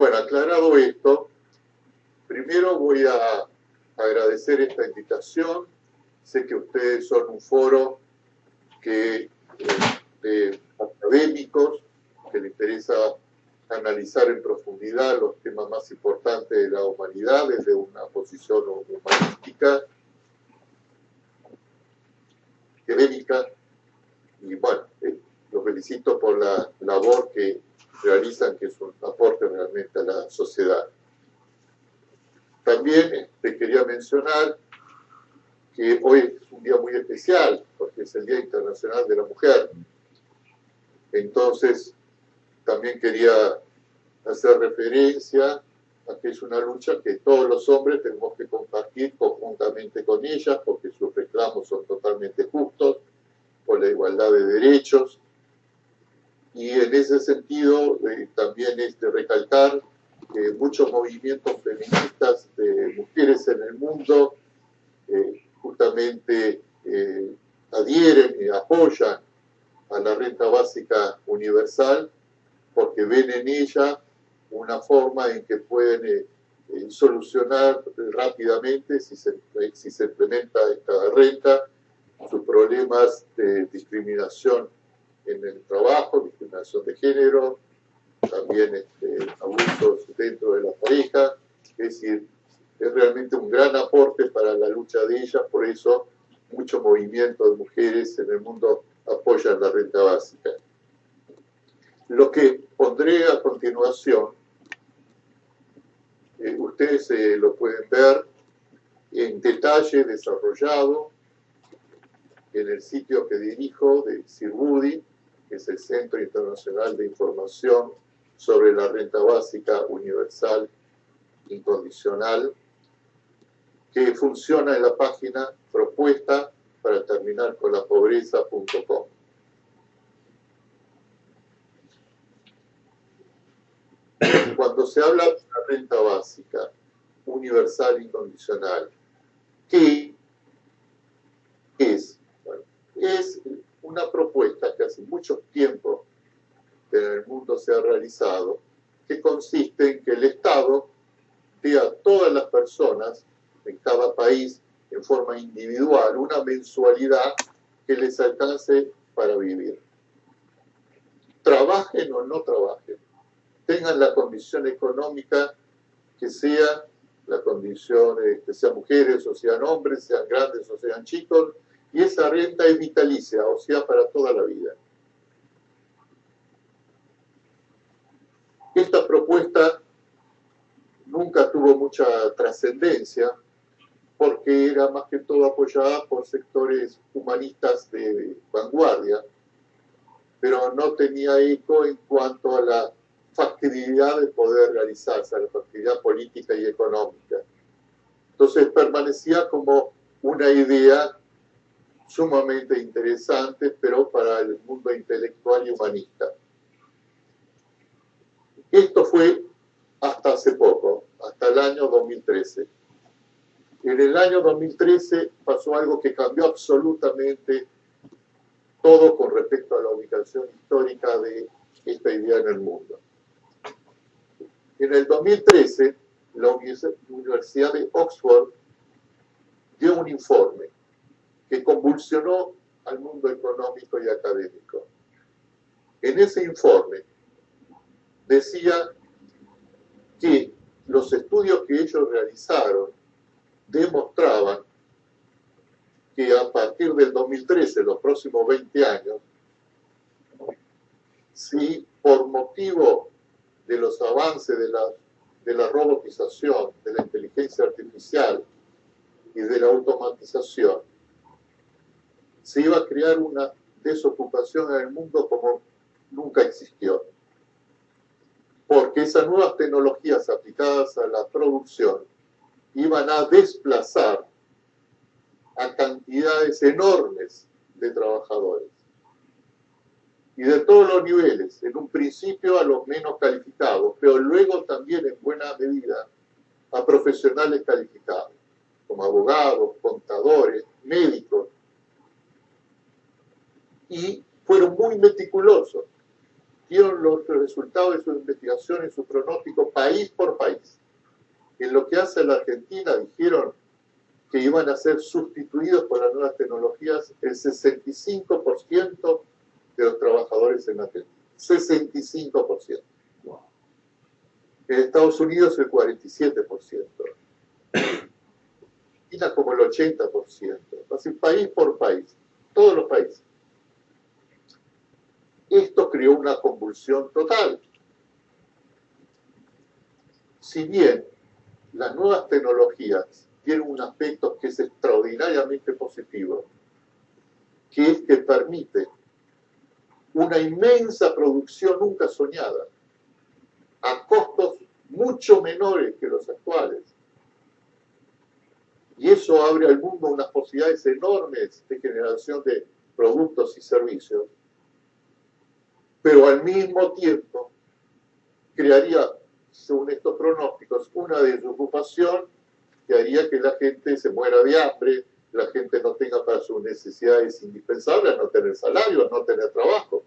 Bueno, aclarado esto, primero voy a agradecer esta invitación. Sé que ustedes son un foro de académicos que les interesa analizar en profundidad los temas más importantes de la humanidad desde una posición humanística, académica, y bueno, los felicito por la labor que realizan, que es un aporte realmente a la sociedad. También quería mencionar que hoy es un día muy especial, porque es el Día Internacional de la Mujer. Entonces, también quería hacer referencia a que es una lucha que todos los hombres tenemos que compartir conjuntamente con ellas, porque sus reclamos son totalmente justos, por la igualdad de derechos. Y en ese sentido, también es de recalcar que muchos movimientos feministas de mujeres en el mundo justamente adhieren y apoyan a la renta básica universal porque ven en ella una forma en que pueden solucionar rápidamente, si se implementa esta renta, sus problemas de discriminación en el trabajo, discriminación de género, también abusos dentro de la pareja. Es decir, es realmente un gran aporte para la lucha de ellas, por eso muchos movimientos de mujeres en el mundo apoyan la renta básica. Lo que pondré a continuación, ustedes lo pueden ver en detalle desarrollado en el sitio que dirijo de CIRBUDI, que es el Centro Internacional de Información sobre la Renta Básica Universal Incondicional, que funciona en la página propuesta para terminar con la pobreza.com. Cuando se habla de una renta básica universal incondicional, ¿qué es? Bueno, es una propuesta que hace mucho tiempo en el mundo se ha realizado, que consiste en que el Estado dé a todas las personas en cada país, en forma individual, una mensualidad que les alcance para vivir. Trabajen o no trabajen, tengan la condición económica que sea, la condición que sean mujeres o sean hombres, sean grandes o sean chicos, y esa renta es vitalicia, o sea, para toda la vida. Esta propuesta nunca tuvo mucha trascendencia porque era más que todo apoyada por sectores humanistas de vanguardia, pero no tenía eco en cuanto a la factibilidad de poder realizarse, a la factibilidad política y económica. Entonces permanecía como una idea sumamente interesante, pero para el mundo intelectual y humanista. Esto fue hasta hace poco, hasta el año 2013. En el año 2013 pasó algo que cambió absolutamente todo con respecto a la ubicación histórica de esta idea en el mundo. En el 2013, la Universidad de Oxford dio un informe que convulsionó al mundo económico y académico. En ese informe decía que los estudios que ellos realizaron demostraban que a partir del 2013, los próximos 20 años, si por motivo de los avances de la robotización, de la inteligencia artificial y de la automatización, se iba a crear una desocupación en el mundo como nunca existió. Porque esas nuevas tecnologías aplicadas a la producción iban a desplazar a cantidades enormes de trabajadores. Y de todos los niveles, en un principio a los menos calificados, pero luego también en buena medida a profesionales calificados, como abogados, contadores, médicos. Y fueron muy meticulosos dieron los resultados de sus investigaciones, su pronóstico, país por país. En lo que hace a la Argentina, dijeron que iban a ser sustituidos por las nuevas tecnologías el 65% de los trabajadores en Argentina. 65%. Wow. En Estados Unidos el 47%. China como el 80%. Así, país por país. Todos los países. Esto creó una convulsión total. Si bien las nuevas tecnologías tienen un aspecto que es extraordinariamente positivo, que es que permite una inmensa producción nunca soñada, a costos mucho menores que los actuales. Y eso abre al mundo unas posibilidades enormes de generación de productos y servicios, pero al mismo tiempo crearía, según estos pronósticos, una desocupación que haría que la gente se muera de hambre, la gente no tenga para sus necesidades indispensables, no tener salario, no tener trabajo.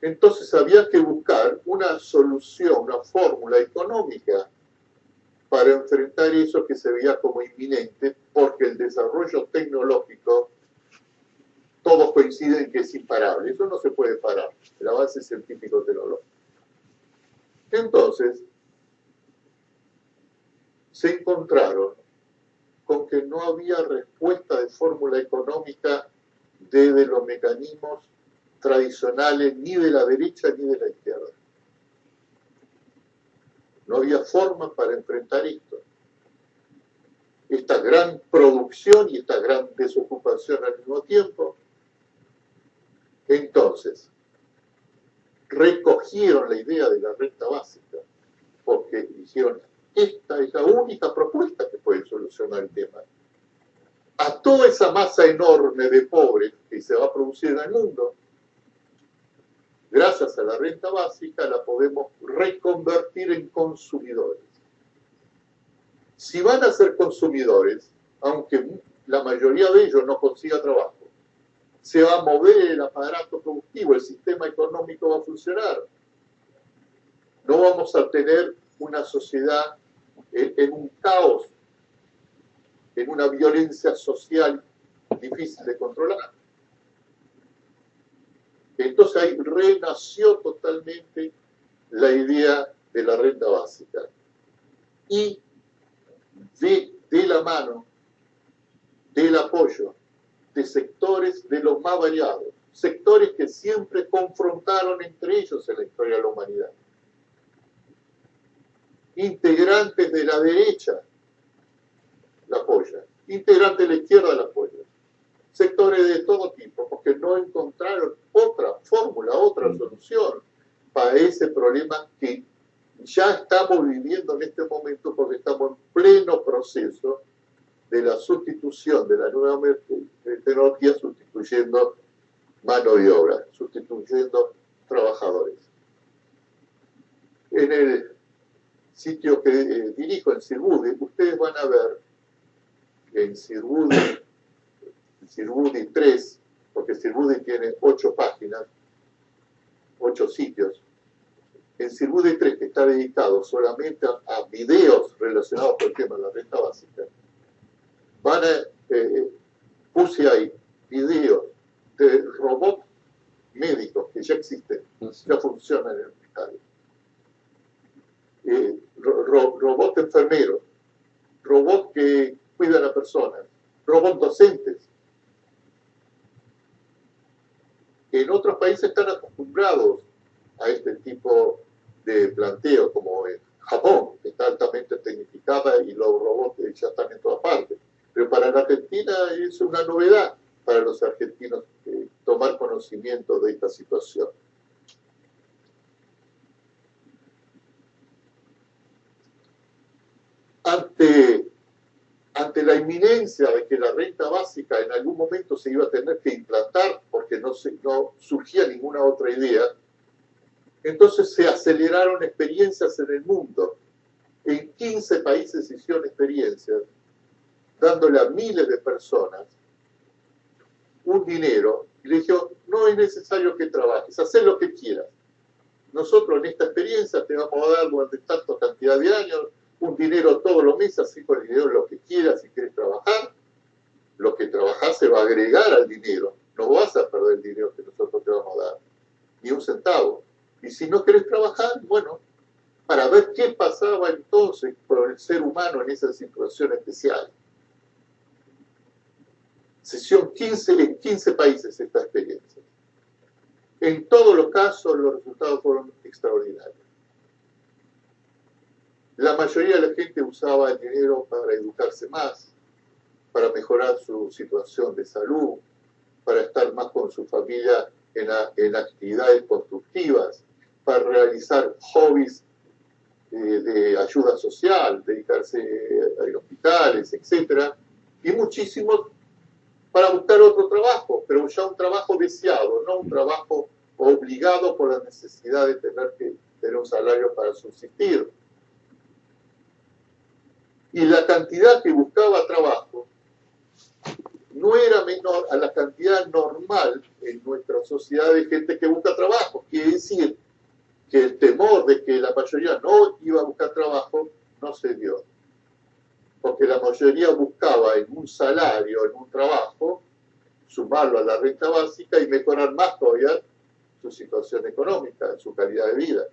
Entonces había que buscar una solución, una fórmula económica para enfrentar eso que se veía como inminente, porque el desarrollo tecnológico, todos coinciden que es imparable. Eso no se puede parar, el avance científico-tecnológico. Entonces, se encontraron con que no había respuesta de fórmula económica desde los mecanismos tradicionales ni de la derecha ni de la izquierda. No había forma para enfrentar esto. Esta gran producción y esta gran desocupación al mismo tiempo. Entonces, recogieron la idea de la renta básica, porque dijeron, esta es la única propuesta que puede solucionar el tema. A toda esa masa enorme de pobres que se va a producir en el mundo, gracias a la renta básica la podemos reconvertir en consumidores. Si van a ser consumidores, aunque la mayoría de ellos no consiga trabajo, se va a mover el aparato productivo, el sistema económico va a funcionar. No vamos a tener una sociedad en un caos, en una violencia social difícil de controlar. Entonces ahí renació totalmente la idea de la renta básica. Y de la mano del apoyo de sectores de los más variados, sectores que siempre confrontaron entre ellos en la historia de la humanidad. Integrantes de la derecha la apoyan, integrantes de la izquierda la apoyan, sectores de todo tipo, porque no encontraron otra fórmula, otra solución para ese problema que ya estamos viviendo en este momento, porque estamos en pleno proceso de la sustitución de la nueva tecnología, sustituyendo mano de obra, sustituyendo trabajadores. En el sitio que dirijo, en Sirbude, ustedes van a ver en Sirbude 3, porque Sirbude tiene 8 páginas, 8 sitios. En Sirbude 3, que está dedicado solamente a videos relacionados con el tema de la renta básica, puse ahí videos de robots médicos que ya existen, ya funcionan en el hospital. Robots enfermeros, robots que cuidan a personas, robots docentes. En otros países están acostumbrados a este tipo de planteo, como en Japón, que está altamente tecnificada y los robots ya están en todas partes. Pero para la Argentina es una novedad para los argentinos tomar conocimiento de esta situación. Ante la inminencia de que la renta básica en algún momento se iba a tener que implantar, porque no surgía ninguna otra idea, entonces se aceleraron experiencias en el mundo. En 15 países se hicieron experiencias, dándole a miles de personas un dinero y le dijo, no es necesario que trabajes, haz lo que quieras. Nosotros en esta experiencia te vamos a dar durante tanta cantidad de años un dinero todos los meses, así con el dinero lo que quieras si quieres trabajar. Lo que trabajás se va a agregar al dinero. No vas a perder el dinero que nosotros te vamos a dar, ni un centavo. Y si no querés trabajar, bueno, para ver qué pasaba entonces con el ser humano en esa situación especial. Se hicieron en 15 países esta experiencia. En todos los casos los resultados fueron extraordinarios. La mayoría de la gente usaba el dinero para educarse más, para mejorar su situación de salud, para estar más con su familia en actividades constructivas, para realizar hobbies de ayuda social, dedicarse a hospitales, etc. Y muchísimos para buscar otro trabajo, pero ya un trabajo deseado, no un trabajo obligado por la necesidad de tener que tener un salario para subsistir. Y la cantidad que buscaba trabajo no era menor a la cantidad normal en nuestra sociedad de gente que busca trabajo. Quiere decir que el temor de que la mayoría no iba a buscar trabajo no se dio. Porque la mayoría buscaba en un salario, en un trabajo, sumarlo a la renta básica y mejorar más todavía su situación económica, su calidad de vida.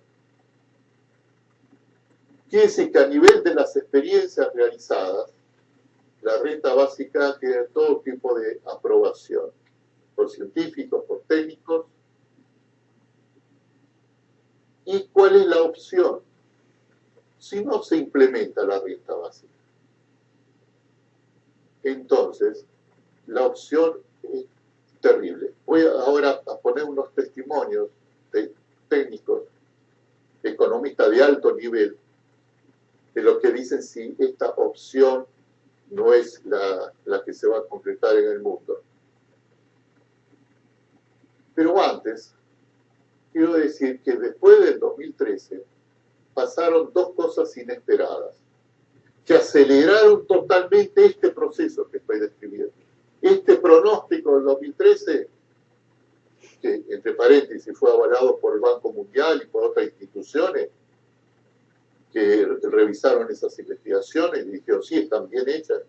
Quiere decir que a nivel de las experiencias realizadas, la renta básica tiene todo tipo de aprobación, por científicos, por técnicos. ¿Y cuál es la opción? Si no se implementa la renta básica. Entonces, la opción es terrible. Voy ahora a poner unos testimonios de técnicos, economistas de alto nivel, de lo que dicen si esta opción no es la que se va a concretar en el mundo. Pero antes, quiero decir que después del 2013 pasaron dos cosas inesperadas que aceleraron totalmente este proceso que estoy describiendo. Este pronóstico del 2013, que entre paréntesis fue avalado por el Banco Mundial y por otras instituciones que revisaron esas investigaciones y dijeron, sí, están bien hechas.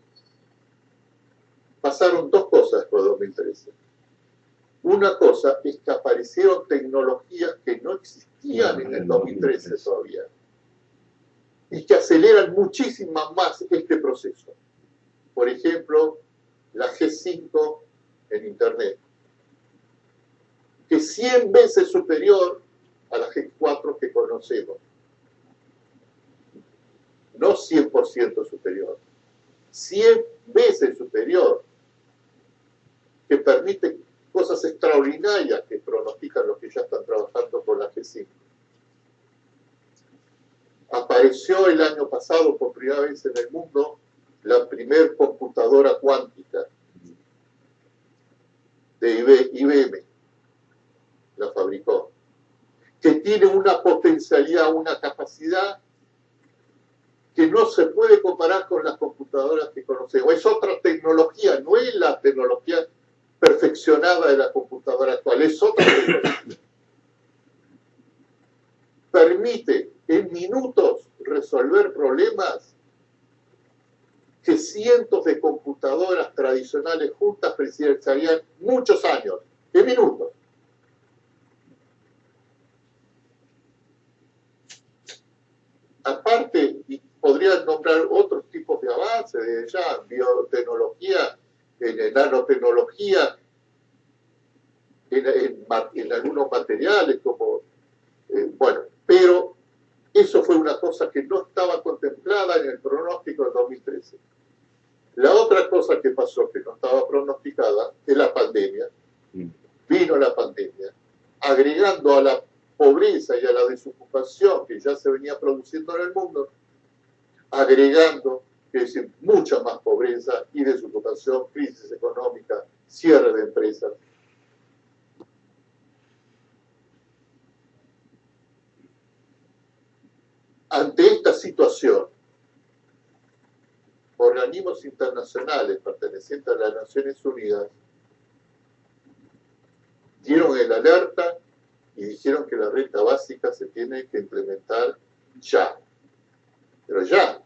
Pasaron dos cosas después del 2013. Una cosa es que aparecieron tecnologías que no existían en el 2013 todavía y que aceleran muchísimo más este proceso. Por ejemplo, la G5 en Internet, que es 100 veces superior a la G4 que conocemos. No 100% superior, 100 veces superior, que permite cosas extraordinarias que pronostican los que ya están trabajando con la G5. Apareció el año pasado por primera vez en el mundo la primer computadora cuántica de IBM, la fabricó, que tiene una potencialidad, una capacidad que no se puede comparar con las computadoras que conocemos. Es otra tecnología, no es la tecnología perfeccionada de la computadora actual, es otra tecnología. Permite en minutos resolver problemas que cientos de computadoras tradicionales juntas precisarían muchos años, en minutos. Aparte, y podría nombrar otros tipos de avances, de ya biotecnología, nanotecnología, en algunos materiales, como, bueno, pero eso fue una cosa que no estaba contemplada en el pronóstico del 2013. La otra cosa que pasó, que no estaba pronosticada, es la pandemia. Vino la pandemia, agregando a la pobreza y a la desocupación que ya se venía produciendo en el mundo, agregando, es decir, mucha más pobreza y desocupación, crisis económica, cierre de empresas. Ante esta situación, organismos internacionales pertenecientes a las Naciones Unidas dieron el alerta y dijeron que la renta básica se tiene que implementar ya. Pero ya,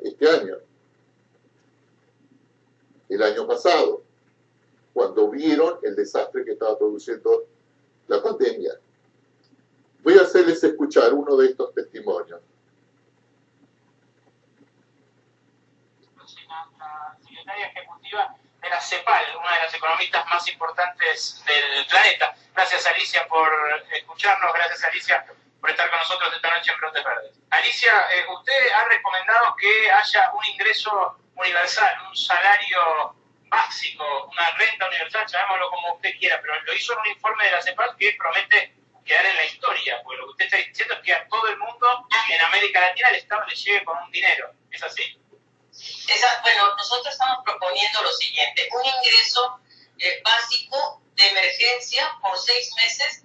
este año. El año pasado, cuando vieron el desastre que estaba produciendo la pandemia. Voy a hacerles escuchar uno de estos testimonios. La secretaria ejecutiva de la CEPAL, una de las economistas más importantes del planeta. Gracias, Alicia, por escucharnos. Gracias, Alicia, por estar con nosotros esta noche en Brotes Verdes. Alicia, usted ha recomendado que haya un ingreso universal, un salario básico, una renta universal, llamémoslo como usted quiera, pero lo hizo en un informe de la CEPAL que promete quedar en la historia, porque lo que usted está diciendo es que a todo el mundo en América Latina el Estado le llegue con un dinero. ¿Es así? Bueno, nosotros estamos proponiendo lo siguiente: un ingreso básico de emergencia por 6 meses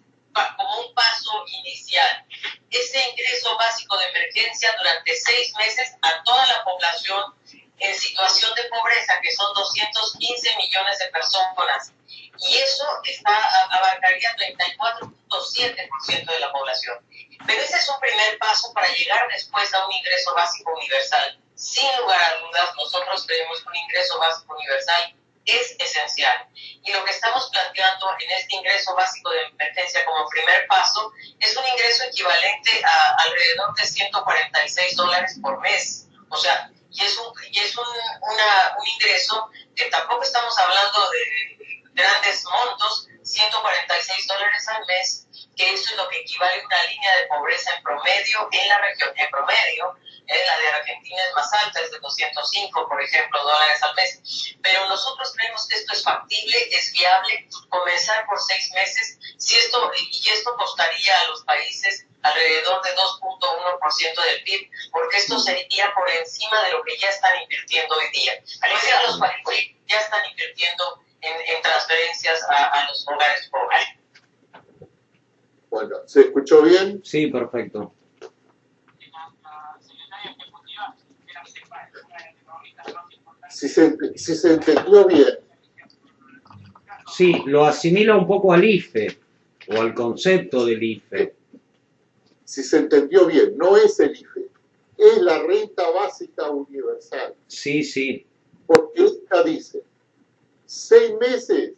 como un paso inicial. Ese ingreso básico de emergencia durante 6 meses a toda la población en situación de pobreza, que son 215 millones de personas. Y eso abarcaría 34.7% de la población. Pero ese es un primer paso para llegar después a un ingreso básico universal. Sin lugar a dudas, nosotros creemos que un ingreso básico universal es esencial. Y lo que estamos planteando en este ingreso básico de emergencia como primer paso es un ingreso equivalente a alrededor de $146 por mes. O sea, y es un ingreso que tampoco estamos hablando de grandes montos, $146 al mes, que eso es lo que equivale a una línea de pobreza en promedio en la región. En promedio, la de Argentina es más alta, es de 205, por ejemplo, dólares al mes. Pero nosotros creemos que esto es factible, es viable, comenzar por 6 meses. Y esto costaría a los países alrededor de 2.1% del PIB, porque esto sería por encima de lo que ya están invirtiendo hoy día. Alicia, los países ya están invirtiendo en transferencias a los hogares pobres. Bueno, ¿se escuchó bien? Sí, perfecto. Si se entendió bien. Sí, lo asimila un poco al IFE o al concepto del IFE. Si se entendió bien, no es el IFE, es la renta básica universal. Sí, sí. Porque esta dice, 6 meses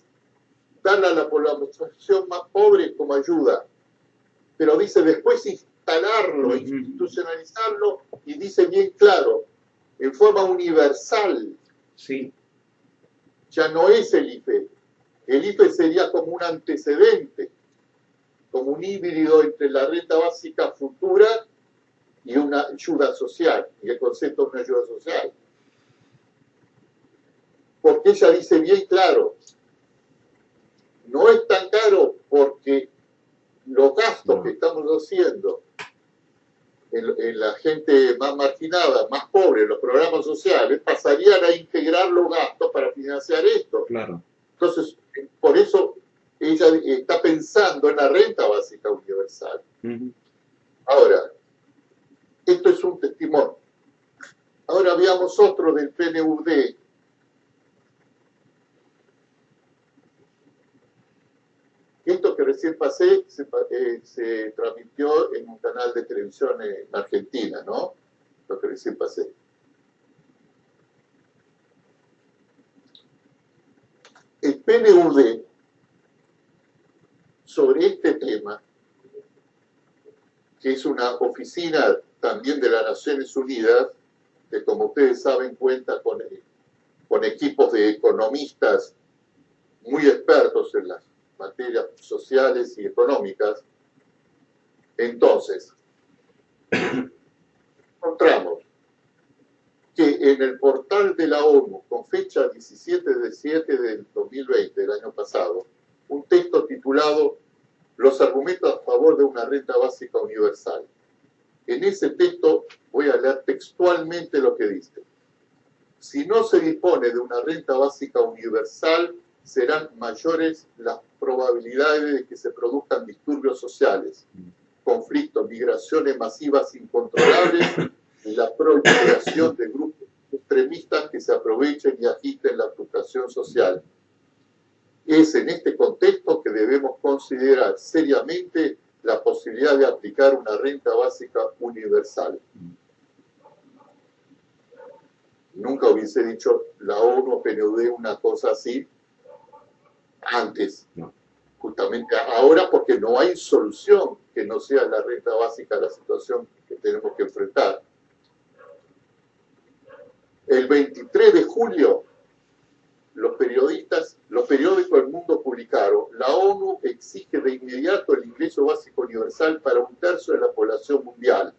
dan a la población más pobre como ayuda, pero dice después instalarlo, institucionalizarlo, y dice bien claro, en forma universal. Sí. Ya no es el IFE. El IFE sería como un antecedente, como un híbrido entre la renta básica futura y una ayuda social, y el concepto de una ayuda social. Porque ella dice bien claro, no es tan caro porque los gastos que estamos haciendo en la gente más marginada, más pobre, los programas sociales, pasarían a integrar los gastos para financiar esto. Claro. Entonces, por eso ella está pensando en la renta básica universal. Ahora, esto es un testimonio. Ahora veamos otro del PNUD. Esto que recién pasé se transmitió en un canal de televisión en Argentina, ¿no? Lo que recién pasé. El PNUD, sobre este tema, que es una oficina también de las Naciones Unidas, que como ustedes saben cuenta con equipos de economistas muy expertos en las materias sociales y económicas. Entonces, encontramos que en el portal de la ONU, con fecha 17/7 del 2020, del año pasado, un texto titulado Los argumentos a favor de una renta básica universal. En ese texto voy a leer textualmente lo que dice. Si no se dispone de una renta básica universal, serán mayores las probabilidades de que se produzcan disturbios sociales, conflictos, migraciones masivas incontrolables y la proliferación de grupos extremistas que se aprovechen y agiten la frustración social. Es en este contexto que debemos considerar seriamente la posibilidad de aplicar una renta básica universal. Nunca hubiese dicho la ONU o PNUD una cosa así antes. No. Justamente ahora, porque no hay solución que no sea la renta básica a la situación que tenemos que enfrentar. El 23 de julio, los periódicos del mundo publicaron: la ONU exige de inmediato el ingreso básico universal para 1/3 de la población mundial,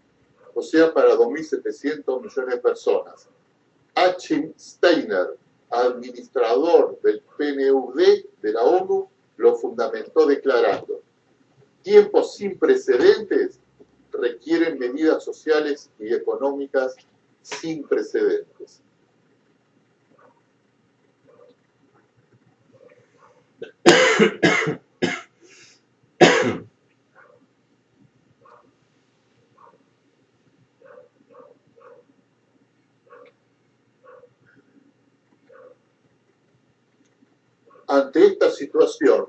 o sea, para 2.700 millones de personas. Achim Steiner, administrador del PNUD de la ONU, lo fundamentó declarando: tiempos sin precedentes requieren medidas sociales y económicas sin precedentes. Ante esta situación,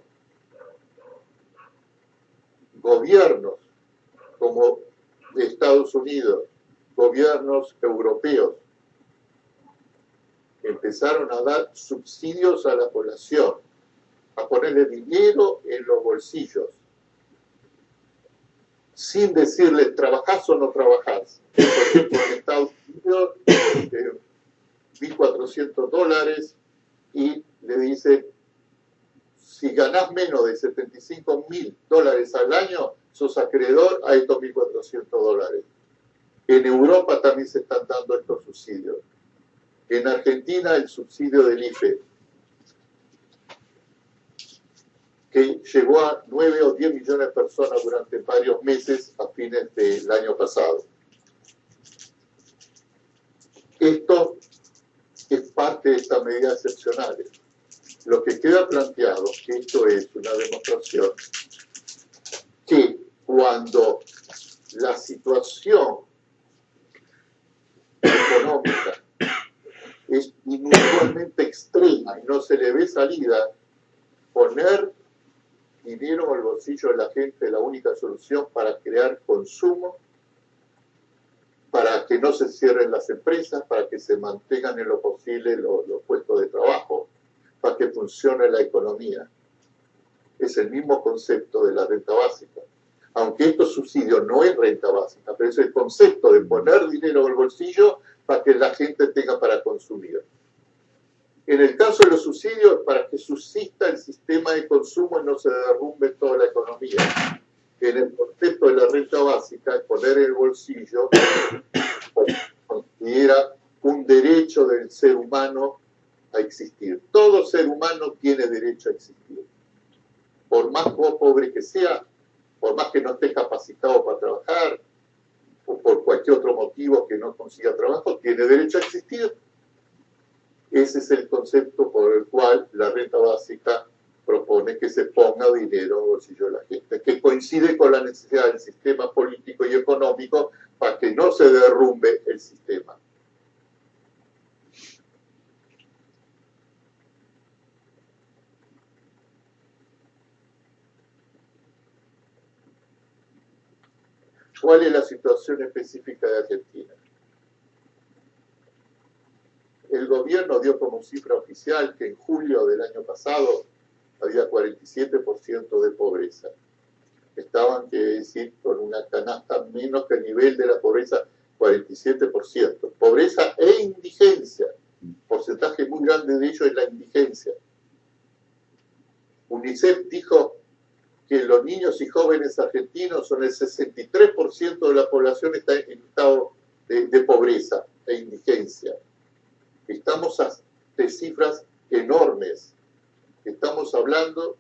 gobiernos como de Estados Unidos, gobiernos europeos, empezaron a dar subsidios a la población, a ponerle dinero en los bolsillos, sin decirle trabajás o no trabajás. Por ejemplo, en Estados Unidos, $1.400 y le dicen: si ganás menos de $75.000 al año, sos acreedor a estos $1.400. En Europa también se están dando estos subsidios. En Argentina, el subsidio del IFE, que llegó a 9 o 10 millones de personas durante varios meses a fines del año pasado. Esto es parte de estas medidas excepcionales. Lo que queda planteado, que esto es una demostración, que cuando la situación económica es inusualmente extrema y no se le ve salida, poner dinero en el bolsillo de la gente es la única solución para crear consumo, para que no se cierren las empresas, para que se mantengan en lo posible los puestos de trabajo, para que funcione la economía. Es el mismo concepto de la renta básica. Aunque estos subsidios no es renta básica, pero es el concepto de poner dinero en el bolsillo para que la gente tenga para consumir. En el caso de los subsidios, para que subsista el sistema de consumo y no se derrumbe toda la economía. En el concepto de la renta básica, poner en el bolsillo considera un derecho del ser humano a existir. Todo ser humano tiene derecho a existir. Por más pobre que sea, por más que no esté capacitado para trabajar, o por cualquier otro motivo que no consiga trabajo, tiene derecho a existir. Ese es el concepto por el cual la renta básica propone que se ponga dinero en el bolsillo de la gente, que coincide con la necesidad del sistema político y económico para que no se derrumbe el sistema. ¿Cuál es la situación específica de Argentina? El gobierno dio como cifra oficial que en julio del año pasado había 47% de pobreza. Estaban, que decir, con una canasta menos que el nivel de la pobreza, 47%. Pobreza e indigencia. Porcentaje muy grande de ello es la indigencia. UNICEF dijo que los niños y jóvenes argentinos son el 63% de la población está en estado de pobreza e indigencia. Estamos de cifras enormes. Estamos hablando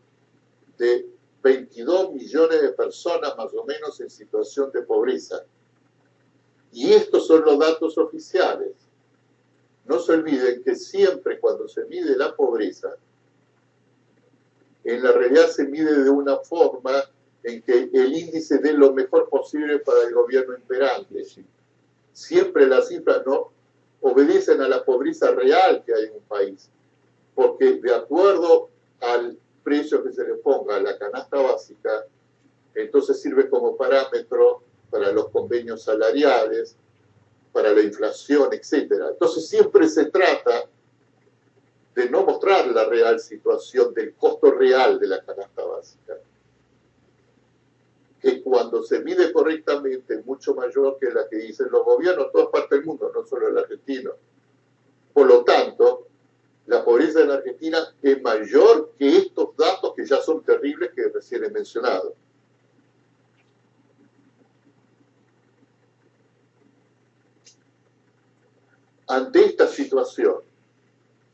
de 22 millones de personas más o menos en situación de pobreza. Y estos son los datos oficiales. No se olviden que siempre cuando se mide la pobreza, en la realidad se mide de una forma en que el índice dé lo mejor posible para el gobierno imperante. Siempre las cifras no obedecen a la pobreza real que hay en un país, porque de acuerdo al precio que se le ponga a la canasta básica, entonces sirve como parámetro para los convenios salariales, para la inflación, etc. Entonces siempre se trata de no mostrar la real situación del costo real de la canasta básica, que cuando se mide correctamente es mucho mayor que la que dicen los gobiernos en todas partes del mundo, no solo el argentino. Por lo tanto, la pobreza en la Argentina es mayor que estos datos que ya son terribles que recién he mencionado. Ante esta situación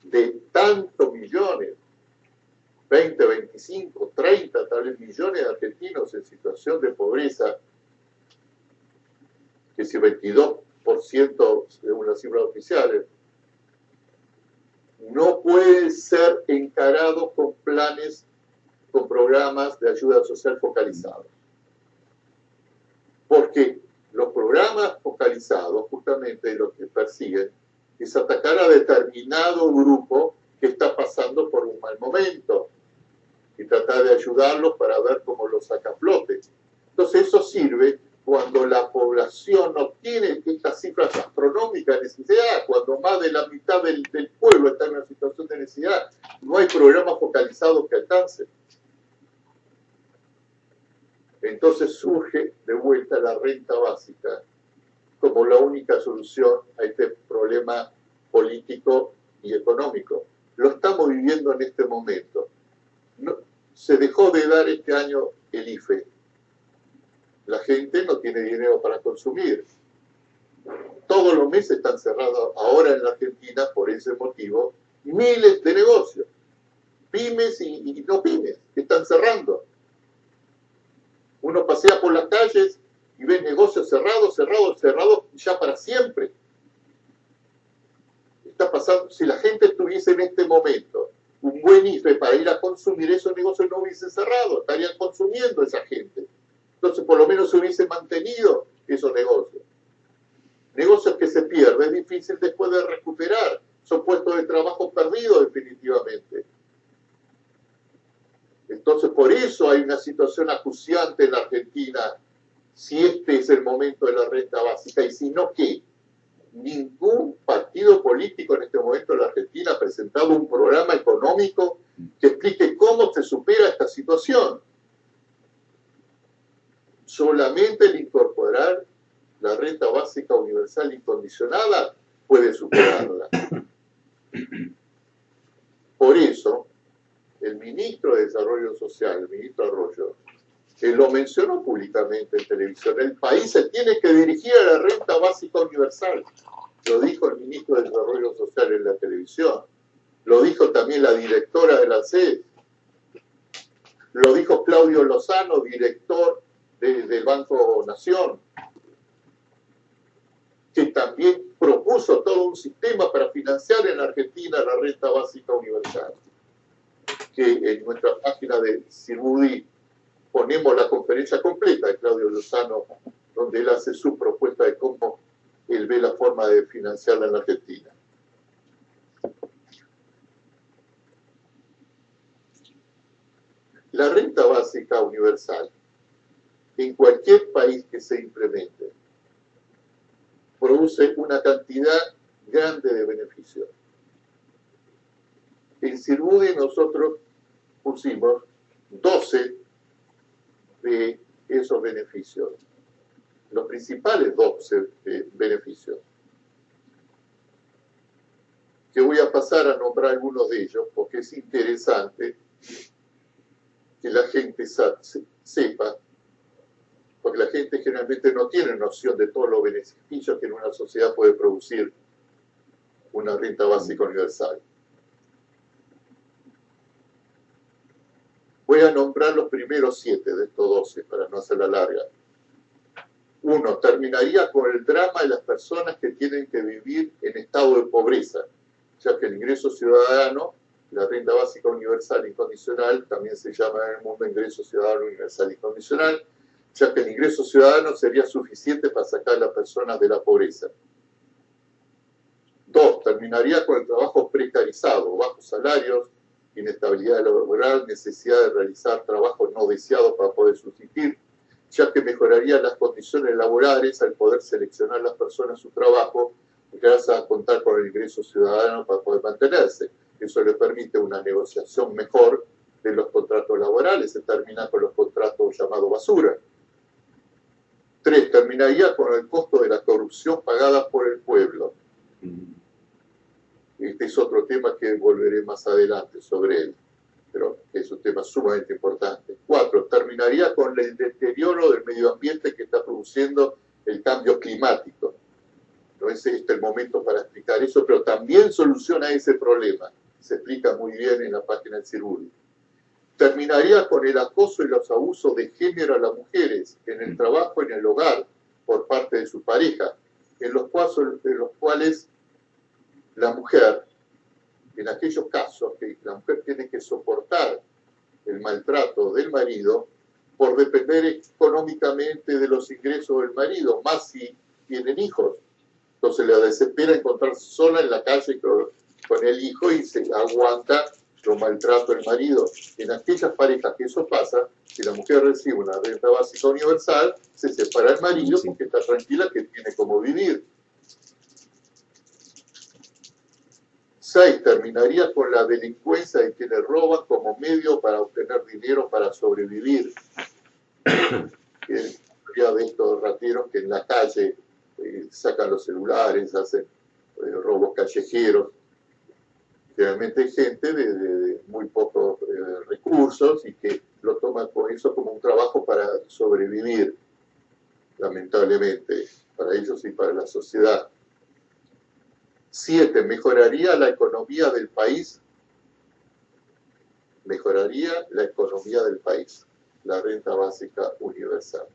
de tantos millones, 20, 25, 30, tal vez millones de argentinos en situación de pobreza, que si 22% según las cifras oficiales, no puede ser encarado con planes, con programas de ayuda social focalizados. Porque los programas focalizados justamente lo que persiguen es atacar a determinado grupo que está pasando por un mal momento y tratar de ayudarlos para ver cómo los saca a flote. Entonces eso sirve cuando la población no tiene estas cifras astronómicas de necesidad, cuando más de la mitad del pueblo está en una situación de necesidad. No hay programas focalizados que alcancen. Entonces surge de vuelta la renta básica como la única solución a este problema político y económico. Lo estamos viviendo en este momento. No, se dejó de dar este año el IFE. La gente no tiene dinero para consumir. Todos los meses están cerrados ahora en la Argentina, por ese motivo, miles de negocios. Pymes y no pymes, que están cerrando. Uno pasea por las calles y ve negocios cerrados, ya para siempre. Está pasando, si la gente tuviese en este momento un buen IFE para ir a consumir, esos negocios no hubiesen cerrado, estarían consumiendo esa gente. Entonces, por lo menos se hubiese mantenido esos negocios. Negocios que se pierden, es difícil después de recuperar. Son puestos de trabajo perdidos definitivamente. Entonces, por eso hay una situación acuciante en la Argentina, si este es el momento de la renta básica, y si no, ¿qué? Ningún partido político en este momento en la Argentina ha presentado un programa económico que explique cómo se supera esta situación. Solamente el incorporar la renta básica universal incondicionada puede superarla. Por eso, el ministro de Desarrollo Social, el ministro Arroyo, que lo mencionó públicamente en televisión, el país se tiene que dirigir a la renta básica universal. Lo dijo el ministro de Desarrollo Social en la televisión. Lo dijo también la directora de la SED. Lo dijo Claudio Lozano, director del Banco Nación, que también propuso todo un sistema para financiar en la Argentina la renta básica universal. Que en nuestra página de Sirudi ponemos la conferencia completa de Claudio Lozano, donde él hace su propuesta de cómo él ve la forma de financiarla en la Argentina. La renta básica universal, en cualquier país que se implemente, produce una cantidad grande de beneficios. En Sirudi nosotros pusimos 12 de esos beneficios, los principales 12 beneficios, que voy a pasar a nombrar algunos de ellos porque es interesante que la gente sepa, porque la gente generalmente no tiene noción de todos los beneficios que en una sociedad puede producir una renta básica universal. Voy a nombrar los primeros 7 de estos 12 para no hacerla larga. 1. Terminaría con el drama de las personas que tienen que vivir en estado de pobreza, ya que el ingreso ciudadano, la renta básica universal incondicional, también se llama en el mundo ingreso ciudadano universal incondicional, ya que el ingreso ciudadano sería suficiente para sacar a las personas de la pobreza. 2. Terminaría con el trabajo precarizado, bajos salarios, inestabilidad laboral, necesidad de realizar trabajo no deseado para poder subsistir, ya que mejoraría las condiciones laborales al poder seleccionar las personas su trabajo, gracias a contar con el ingreso ciudadano para poder mantenerse. Eso le permite una negociación mejor de los contratos laborales, se termina con los contratos llamados basura. 3. Terminaría con el costo de la corrupción pagada por el pueblo. Este es otro tema que volveré más adelante sobre él, pero es un tema sumamente importante. 4. Terminaría con el deterioro del medio ambiente que está produciendo el cambio climático. No es este el momento para explicar eso, pero también soluciona ese problema. Se explica muy bien en la página del Ciruli. Terminaría con el acoso y los abusos de género a las mujeres en el trabajo y en el hogar por parte de su pareja, en los cuales la mujer, en aquellos casos que la mujer tiene que soportar el maltrato del marido por depender económicamente de los ingresos del marido, más si tienen hijos. Entonces la desespera encontrarse sola en la calle con el hijo y se aguanta los maltratos del marido. En aquellas parejas que eso pasa, si la mujer recibe una renta básica universal, se separa el marido porque está tranquila que tiene cómo vivir. 6. Terminaría con la delincuencia de quienes roban como medio para obtener dinero para sobrevivir. Ya de estos rateros que en la calle sacan los celulares, hacen robos callejeros. Generalmente hay gente de muy pocos recursos y que lo toma con eso como un trabajo para sobrevivir, lamentablemente, para ellos y para la sociedad. 7. Mejoraría la economía del país. Mejoraría la economía del país, la renta básica universal.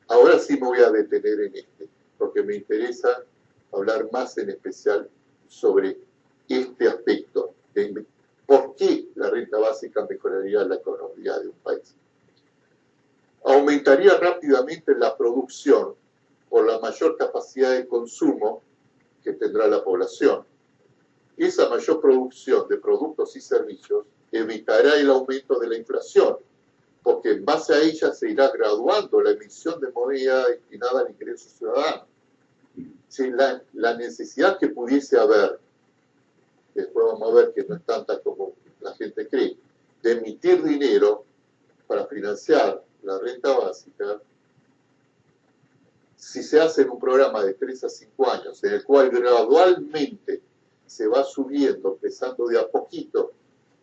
Ahora sí me voy a detener en este, porque me interesa hablar más en especial sobre este aspecto de por qué la renta básica mejoraría la economía de un país. Aumentaría rápidamente la producción por la mayor capacidad de consumo que tendrá la población. Esa mayor producción de productos y servicios evitará el aumento de la inflación, porque en base a ella se irá graduando la emisión de moneda destinada al ingreso ciudadano. Si la necesidad que pudiese haber, después vamos a ver que no es tanta como la gente cree, de emitir dinero para financiar la renta básica, si se hace en un programa de 3 a 5 años, en el cual gradualmente se va subiendo, empezando de a poquito,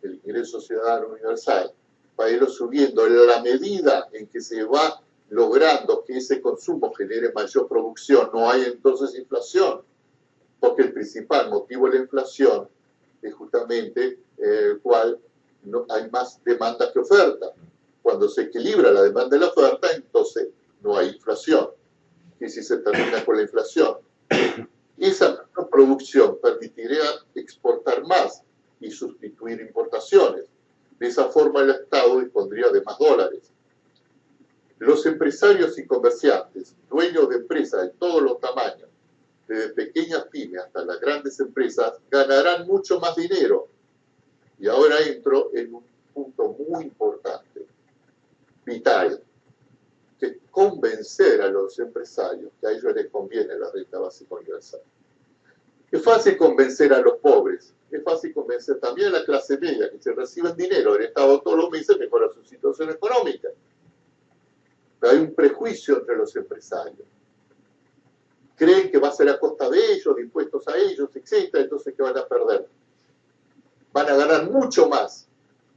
el ingreso ciudadano universal, va a irlo subiendo en la medida en que se va logrando que ese consumo genere mayor producción, no hay entonces inflación, porque el principal motivo de la inflación es justamente el cual no hay más demanda que oferta. Cuando se equilibra la demanda y la oferta, entonces no hay inflación. Y si se termina con la inflación, esa producción permitiría exportar más y sustituir importaciones. De esa forma el Estado dispondría de más dólares. Los empresarios y comerciantes, dueños de empresas de todos los tamaños, desde pequeñas pymes hasta las grandes empresas, ganarán mucho más dinero. Y ahora entro en un punto muy importante, vital, que es convencer a los empresarios que a ellos les conviene la renta básica universal. Es fácil convencer a los pobres, es fácil convencer también a la clase media, que se reciben dinero del Estado todos los meses, mejora su situación económica. Pero hay un prejuicio entre los empresarios. Creen que va a ser a costa de ellos, de impuestos a ellos, etc. Entonces, ¿qué van a perder? Van a ganar mucho más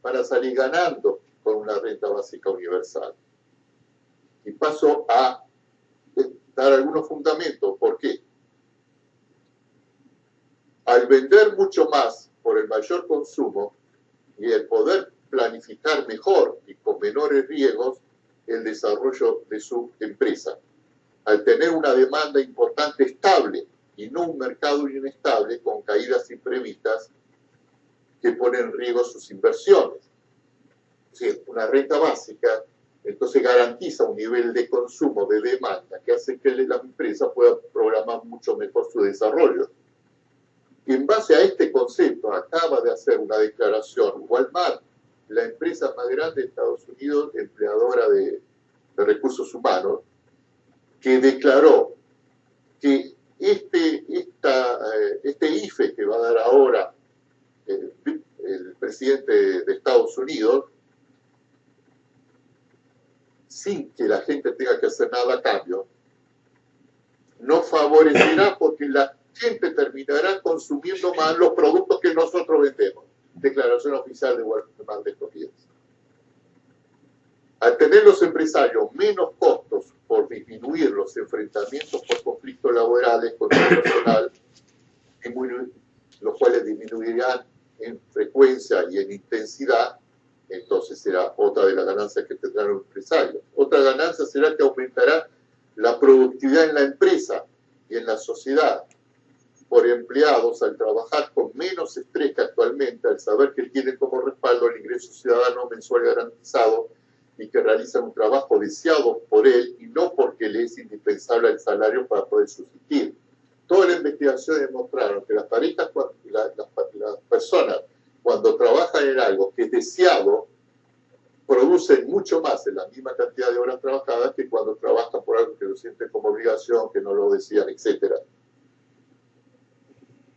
para salir ganando con una renta básica universal. Y paso a dar algunos fundamentos. ¿Por qué? Al vender mucho más por el mayor consumo y el poder planificar mejor y con menores riesgos el desarrollo de su empresa. Al tener una demanda importante estable y no un mercado inestable con caídas imprevistas que ponen en riesgo sus inversiones. Si una renta básica entonces garantiza un nivel de consumo, de demanda, que hace que la empresa pueda programar mucho mejor su desarrollo. En base a este concepto, acaba de hacer una declaración Walmart, la empresa más grande de Estados Unidos, empleadora de recursos humanos, que declaró que este IFE que va a dar ahora el presidente de Estados Unidos, sin que la gente tenga que hacer nada a cambio, no favorecerá porque la gente terminará consumiendo más los productos que nosotros vendemos. Declaración oficial de Walmart de estos días. Al tener los empresarios menos costos por disminuir los enfrentamientos por conflictos laborales con el personal, los cuales disminuirán en frecuencia y en intensidad, entonces será otra de las ganancias que tendrán los empresarios. Otra ganancia será que aumentará la productividad en la empresa y en la sociedad por empleados al trabajar con menos estrés que actualmente, al saber que tienen como respaldo el ingreso ciudadano mensual garantizado y que realizan un trabajo deseado por él y no porque le es indispensable el salario para poder subsistir. Todas las investigaciones demostraron que las parejas, las personas, cuando trabajan en algo que es deseado, producen mucho más en la misma cantidad de horas trabajadas que cuando trabajan por algo que lo sienten como obligación, que no lo desean, etc.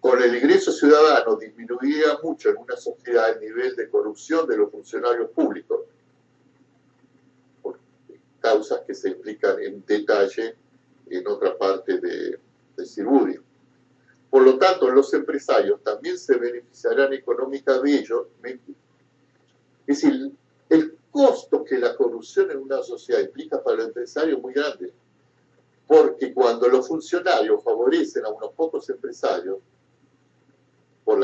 Con el ingreso ciudadano disminuiría mucho en una sociedad el nivel de corrupción de los funcionarios públicos, por causas que se explican en detalle en otra parte de Sirbudio. Por lo tanto, los empresarios también se beneficiarán económicamente de ellos. Es decir, el costo que la corrupción en una sociedad implica para los empresarios es muy grande, porque cuando los funcionarios favorecen a unos pocos empresarios por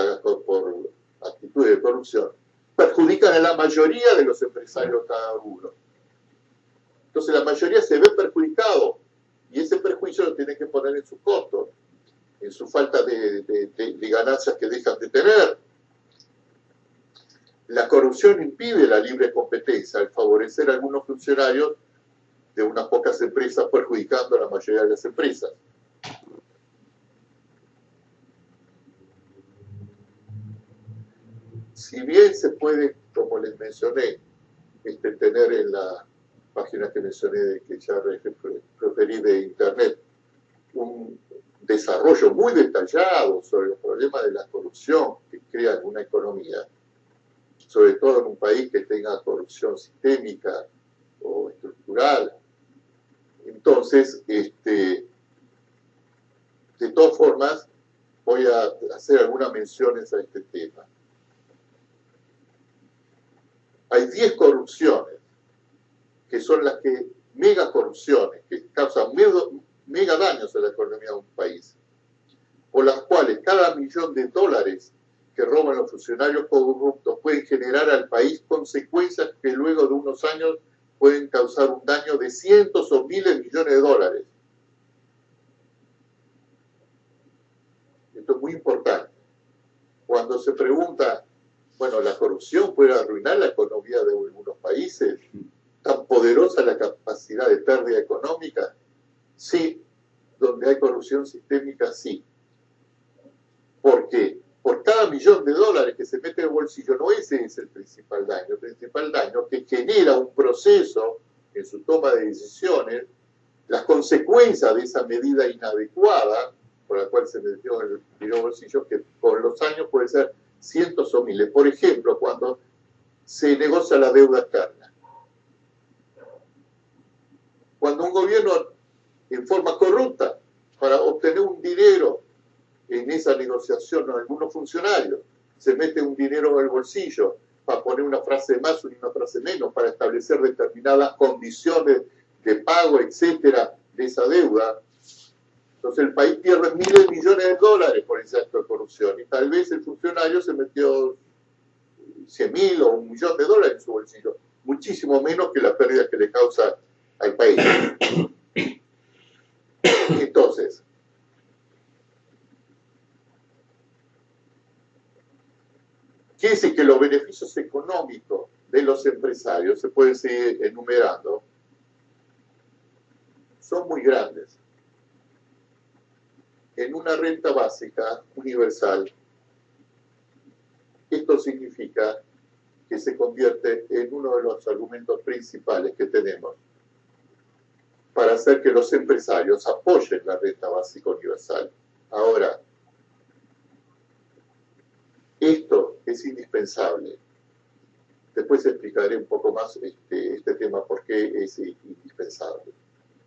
actitudes de corrupción, perjudican a la mayoría de los empresarios cada uno. Entonces la mayoría se ve perjudicado y ese perjuicio lo tienen que poner en sus costos, en su falta de ganancias que dejan de tener. La corrupción impide la libre competencia al favorecer a algunos funcionarios de unas pocas empresas, perjudicando a la mayoría de las empresas. Si bien se puede, como les mencioné, tener en la página que mencioné, que ya referí de Internet, un desarrollo muy detallado sobre los problemas de la corrupción que crean una economía, sobre todo en un país que tenga corrupción sistémica o estructural. Entonces, de todas formas, voy a hacer algunas menciones a este tema. Hay 10 corrupciones, que son las mega corrupciones, que causan mega daños a la economía de un país, por las cuales cada $1.000.000 que roban los funcionarios corruptos pueden generar al país consecuencias que luego de unos años pueden causar un daño de cientos o miles de millones de dólares. Esto es muy importante. Cuando se pregunta, bueno, ¿la corrupción puede arruinar la economía de algunos países? ¿Tan poderosa la capacidad de pérdida económica? Sí, donde hay corrupción sistémica, sí. ¿Por qué? Por cada $1.000.000 que se mete en el bolsillo, no ese es el principal daño. El principal daño que genera un proceso en su toma de decisiones, las consecuencias de esa medida inadecuada por la cual se metió en el bolsillo, que con los años puede ser cientos o miles. Por ejemplo, cuando se negocia la deuda externa. Cuando un gobierno, en forma corrupta, para obtener un dinero en esa negociación, algunos funcionarios se meten un dinero en el bolsillo para poner una frase más o una frase menos, para establecer determinadas condiciones de pago, etcétera, de esa deuda. Entonces el país pierde miles de millones de dólares por ese acto de corrupción y tal vez el funcionario se metió 100.000 o $1.000.000 en su bolsillo, muchísimo menos que la pérdida que le causa al país. Entonces, quiere decir que los beneficios económicos de los empresarios, se pueden seguir enumerando, son muy grandes. En una renta básica universal, esto significa que se convierte en uno de los argumentos principales que tenemos para hacer que los empresarios apoyen la renta básica universal. Ahora, esto es indispensable. Después explicaré un poco más este tema, por qué es indispensable.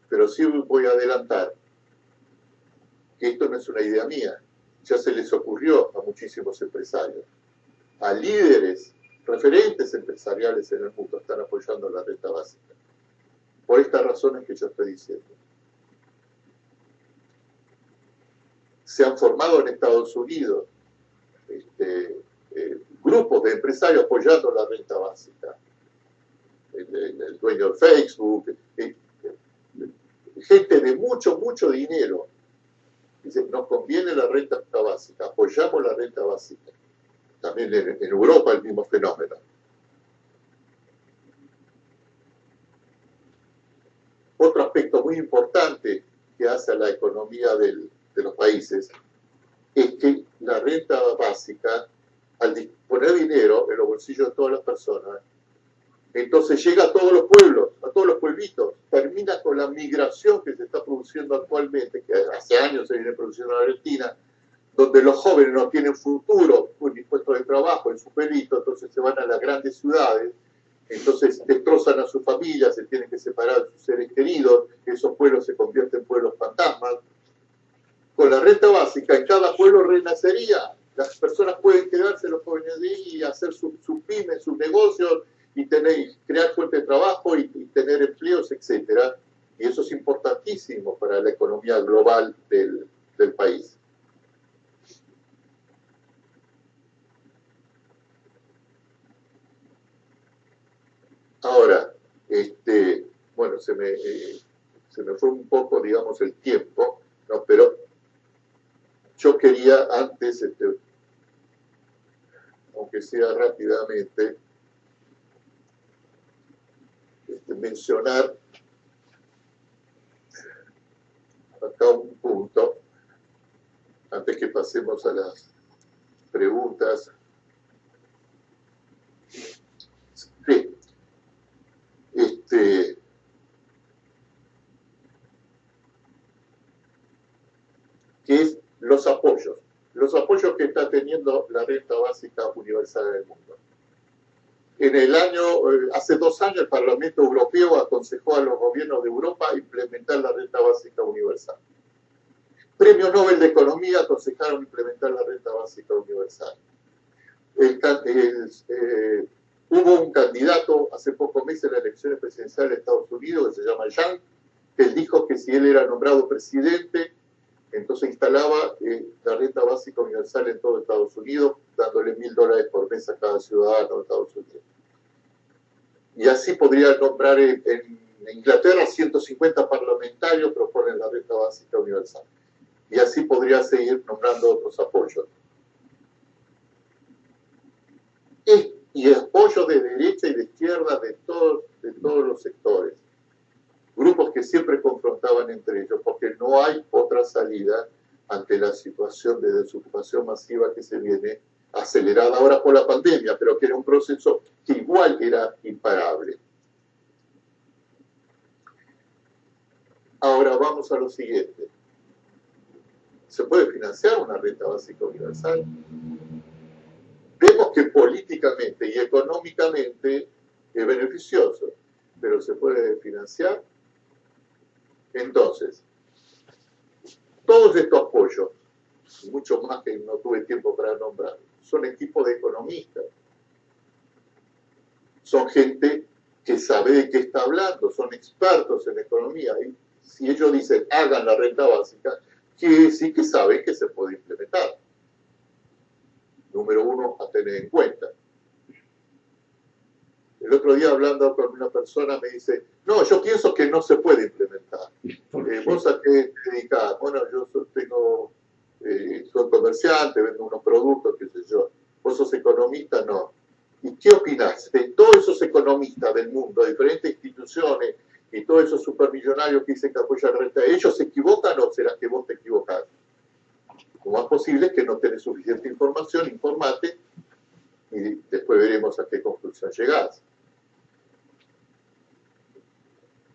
Pero sí voy a adelantar que esto no es una idea mía. Ya se les ocurrió a muchísimos empresarios. A líderes, referentes empresariales en el mundo están apoyando la renta básica. Por estas razones que yo estoy diciendo. Se han formado en Estados Unidos grupos de empresarios apoyando la renta básica. El dueño de Facebook, gente de mucho dinero. Dice, nos conviene la renta básica, apoyamos la renta básica. También en Europa el mismo fenómeno. Otro aspecto muy importante que hace a la economía de los países es que la renta básica, al disponer dinero en los bolsillos de todas las personas, entonces llega a todos los pueblos, a todos los pueblitos, termina con la migración que se está produciendo actualmente, que hace años se viene produciendo en Argentina, donde los jóvenes no tienen futuro, un puesto de trabajo en su pueblito, entonces se van a las grandes ciudades, entonces destrozan a sus familias, se tienen que separar de sus seres queridos, esos pueblos se convierten en pueblos fantasmas. Con la renta básica, en cada pueblo renacería. Las personas pueden quedarse, los jóvenes de ahí, y hacer sus pymes, sus negocios, y crear fuentes de trabajo y tener empleos, etc. Y eso es importantísimo para la economía global del país. Ahora, bueno, se me fue un poco, digamos, el tiempo, ¿no? Pero yo quería antes, aunque sea rápidamente, mencionar acá un punto, antes que pasemos a las preguntas. Sí. Que es los apoyos que está teniendo la renta básica universal en el mundo. Hace 2 años el Parlamento Europeo aconsejó a los gobiernos de Europa implementar la renta básica universal. Premios Nobel de Economía aconsejaron implementar la renta básica universal. Hubo un candidato hace pocos meses en las elecciones presidenciales de Estados Unidos que se llama Yang, que él dijo que si él era nombrado presidente, entonces instalaba la renta básica universal en todo Estados Unidos, dándole $1.000 por mes a cada ciudadano de Estados Unidos. Y así podría nombrar en Inglaterra 150 parlamentarios proponen la renta básica universal. Y así podría seguir nombrando otros apoyos. Y apoyo de derecha y de izquierda de todos los sectores. Grupos que siempre confrontaban entre ellos, porque no hay otra salida ante la situación de desocupación masiva que se viene, acelerada ahora por la pandemia, pero que era un proceso que igual era imparable. Ahora vamos a lo siguiente. ¿Se puede financiar una renta básica universal? Vemos que políticamente y económicamente es beneficioso, pero ¿se puede financiar? Entonces, todos estos apoyos, muchos más que no tuve tiempo para nombrar, son equipos de economistas. Son gente que sabe de qué está hablando, son expertos en economía. Y si ellos dicen, hagan la renta básica, quiere decir que saben que se puede implementar. Número uno, a tener en cuenta. El otro día hablando con una persona me dice, no, yo pienso que no se puede implementar. ¿Vos a qué te dedicás? Bueno, yo soy comerciante, vendo unos productos, qué sé yo. ¿Vos sos economista? No. ¿Y qué opinás de todos esos economistas del mundo, de diferentes instituciones y todos esos supermillonarios que dicen que apoyan la renta? ¿Ellos se equivocan o será que vos te equivocás? Lo más posible es que no tenés suficiente información, informate y después veremos a qué conclusión llegás.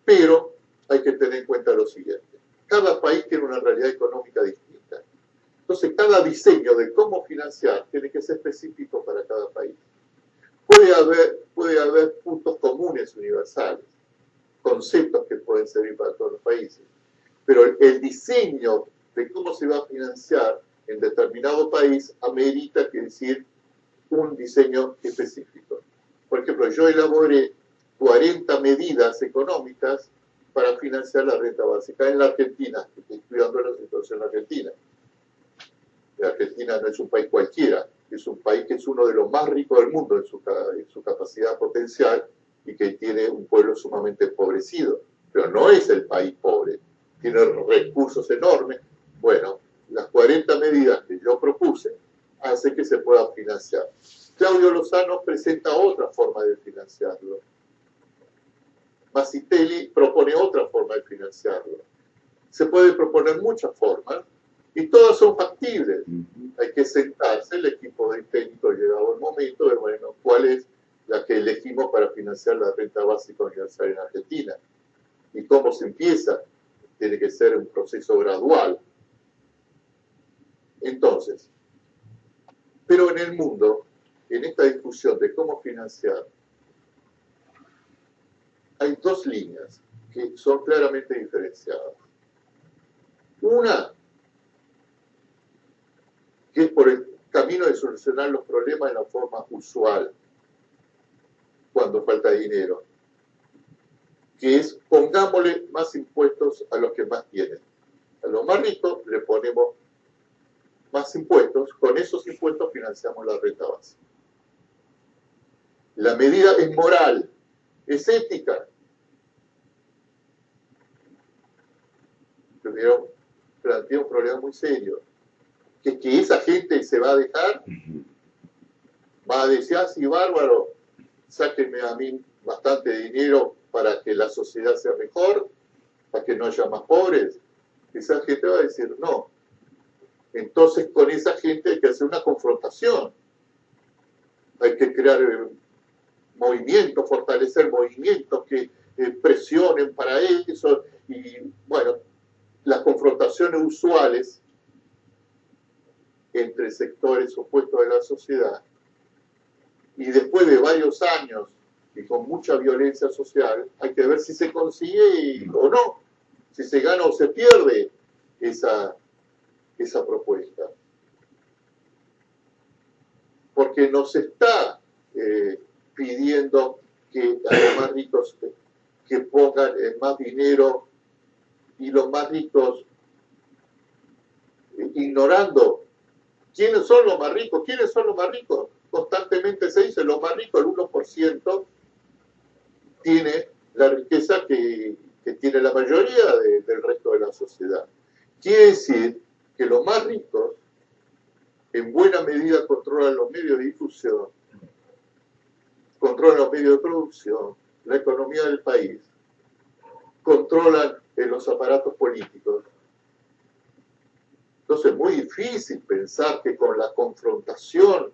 Pero hay que tener en cuenta lo siguiente. Cada país tiene una realidad económica distinta. Entonces, cada diseño de cómo financiar tiene que ser específico para cada país. Puede haber puntos comunes universales, conceptos que pueden servir para todos los países. Pero el diseño de cómo se va a financiar en determinado país amerita que decir un diseño específico. Por ejemplo, yo elaboré 40 medidas económicas para financiar la renta básica en la Argentina, estoy estudiando la situación en Argentina. La Argentina no es un país cualquiera, es un país que es uno de los más ricos del mundo en su capacidad potencial y que tiene un pueblo sumamente empobrecido, pero no es el país pobre, tiene recursos enormes. Bueno, las 40 medidas que yo propuse hacen que se pueda financiar. Claudio Lozano presenta otra forma de financiarlo. Massitelli propone otra forma de financiarlo. Se puede proponer muchas formas y todas son factibles. Hay que sentarse, el equipo de técnico llegado el momento de, bueno, cuál es la que elegimos para financiar la renta básica universal en Argentina. ¿Y cómo se empieza? Tiene que ser un proceso gradual. Entonces, pero en el mundo, en esta discusión de cómo financiar, hay dos líneas que son claramente diferenciadas. Una, que es por el camino de solucionar los problemas de la forma usual, cuando falta dinero, que es pongámosle más impuestos a los que más tienen. A los más ricos le ponemos más impuestos, con esos impuestos financiamos la renta básica. La medida es moral, es ética. Primero, plantea un problema muy serio. Que esa gente se va a dejar, va a decir, ah, sí, bárbaro, sáquenme a mí bastante dinero para que la sociedad sea mejor, para que no haya más pobres. Esa gente va a decir, no. Entonces, con esa gente hay que hacer una confrontación. Hay que crear movimientos, fortalecer movimientos que presionen para eso. Y, bueno, las confrontaciones usuales entre sectores opuestos de la sociedad, y después de varios años y con mucha violencia social, hay que ver si se consigue o no, si se gana o se pierde esa propuesta. Porque nos está pidiendo que a los más ricos que pongan más dinero y los más ricos ignorando quiénes son los más ricos. ¿Quiénes son los más ricos? Constantemente se dice, los más ricos, el 1%, tiene la riqueza que tiene la mayoría del resto de la sociedad. Quiere decir que los más ricos, en buena medida, controlan los medios de difusión, controlan los medios de producción, la economía del país, controlan los aparatos políticos. Entonces es muy difícil pensar que con la confrontación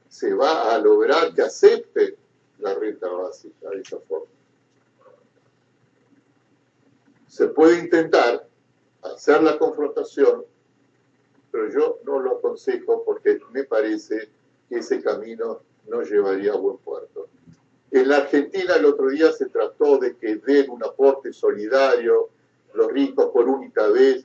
se va a lograr que acepten la renta básica de esa forma. Se puede intentar hacer la confrontación, pero yo no lo aconsejo porque me parece que ese camino no llevaría a buen puerto. En la Argentina el otro día se trató de que den un aporte solidario los ricos por única vez.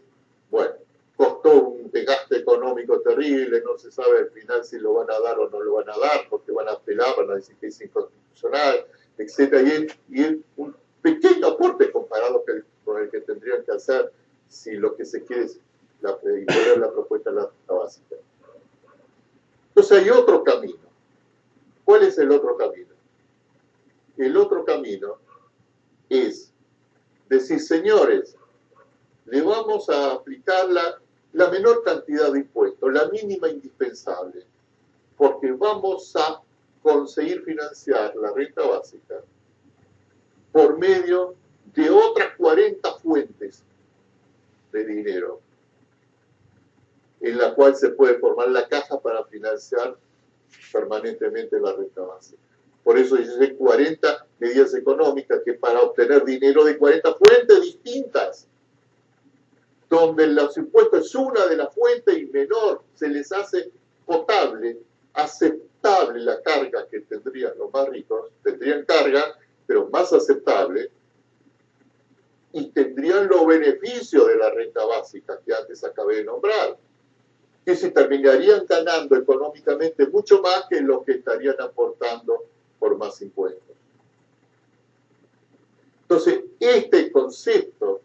Bueno, costó un desgaste económico terrible, no se sabe al final si lo van a dar o no lo van a dar, porque van a apelar, van a decir que es inconstitucional, etc. Y es un pequeño aporte comparado con el que tendrían que hacer si lo que se quiere es imponer la propuesta de la renta básica. Entonces hay otro camino. ¿Cuál es el otro camino? El otro camino es decir, señores, le vamos a aplicar la menor cantidad de impuestos, la mínima indispensable, porque vamos a conseguir financiar la renta básica por medio de otras 40 fuentes de dinero, en la cual se puede formar la caja para financiar permanentemente la renta básica. Por eso dice 40 medidas económicas que para obtener dinero de 40 fuentes distintas, donde los impuestos es una de las fuentes y menor, se les hace potable, aceptable la carga que tendrían los más ricos, tendrían carga, pero más aceptable, y tendrían los beneficios de la renta básica que antes acabé de nombrar, que se terminarían ganando económicamente mucho más que lo que estarían aportando por más impuestos. Entonces, este concepto,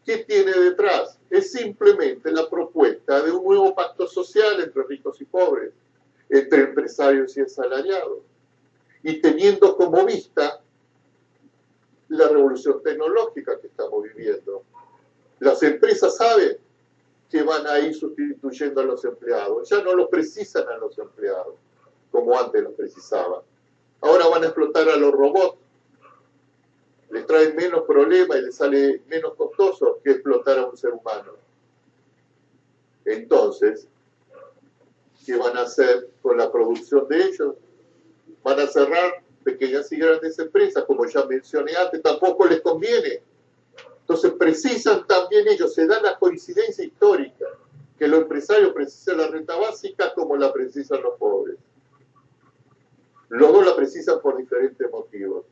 ¿qué tiene detrás? Es simplemente la propuesta de un nuevo pacto social entre ricos y pobres, entre empresarios y asalariados, y teniendo como vista la revolución tecnológica que estamos viviendo. Las empresas saben que van a ir sustituyendo a los empleados, ya no los precisan a los empleados, como antes los precisaban. Ahora van a explotar a los robots, les traen menos problemas y les sale menos costoso que explotar a un ser humano. Entonces, ¿qué van a hacer con la producción de ellos? Van a cerrar pequeñas y grandes empresas, como ya mencioné antes, tampoco les conviene. Entonces precisan también ellos, se da la coincidencia histórica, que los empresarios precisan la renta básica como la precisan los pobres. Los dos la precisan por diferentes motivos.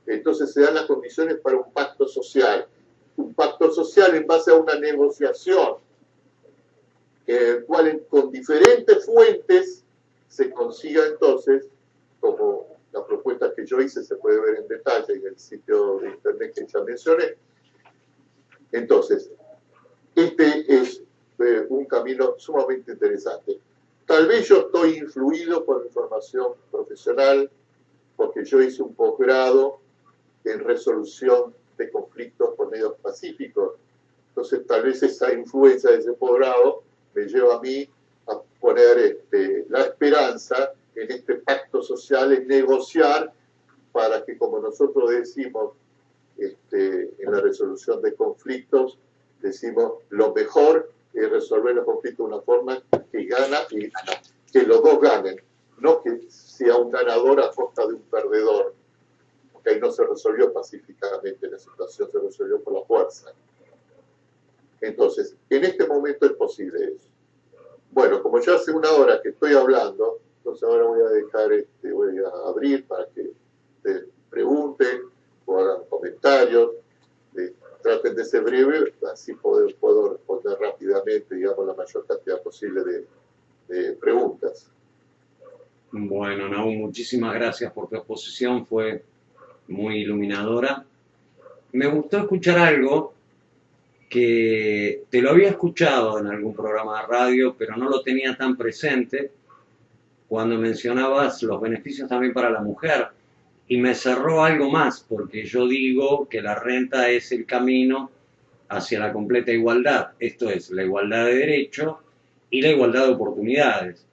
Entonces se dan las condiciones para un pacto social en base a una negociación, en el cual con diferentes fuentes se consiga entonces, como la propuesta que yo hice se puede ver en detalle en el sitio de internet que ya mencioné. Entonces, este es un camino sumamente interesante. Tal vez yo estoy influido por información profesional, porque yo hice un posgrado en resolución de conflictos por medios pacíficos. Entonces, tal vez esa influencia de ese posgrado me lleva a mí a poner la esperanza en este pacto social, en negociar para que, como nosotros decimos en la resolución de conflictos, decimos lo mejor es resolver los conflictos de una forma que gana y gana, que los dos ganen, no que sea un ganador a costa de un perdedor, porque ahí no se resolvió pacíficamente, la situación se resolvió por la fuerza. Entonces, en este momento es posible eso. Bueno, como ya hace una hora que estoy hablando, entonces ahora voy a dejar, voy a abrir para que pregunten o hagan comentarios, traten de ser breves, así puedo responder rápidamente, digamos, la mayor cantidad posible de preguntas. Bueno, Nahum, muchísimas gracias por tu exposición, fue muy iluminadora. Me gustó escuchar algo que te lo había escuchado en algún programa de radio, pero no lo tenía tan presente, cuando mencionabas los beneficios también para la mujer, y me cerró algo más, porque yo digo que la renta es el camino hacia la completa igualdad, esto es, la igualdad de derechos y la igualdad de oportunidades.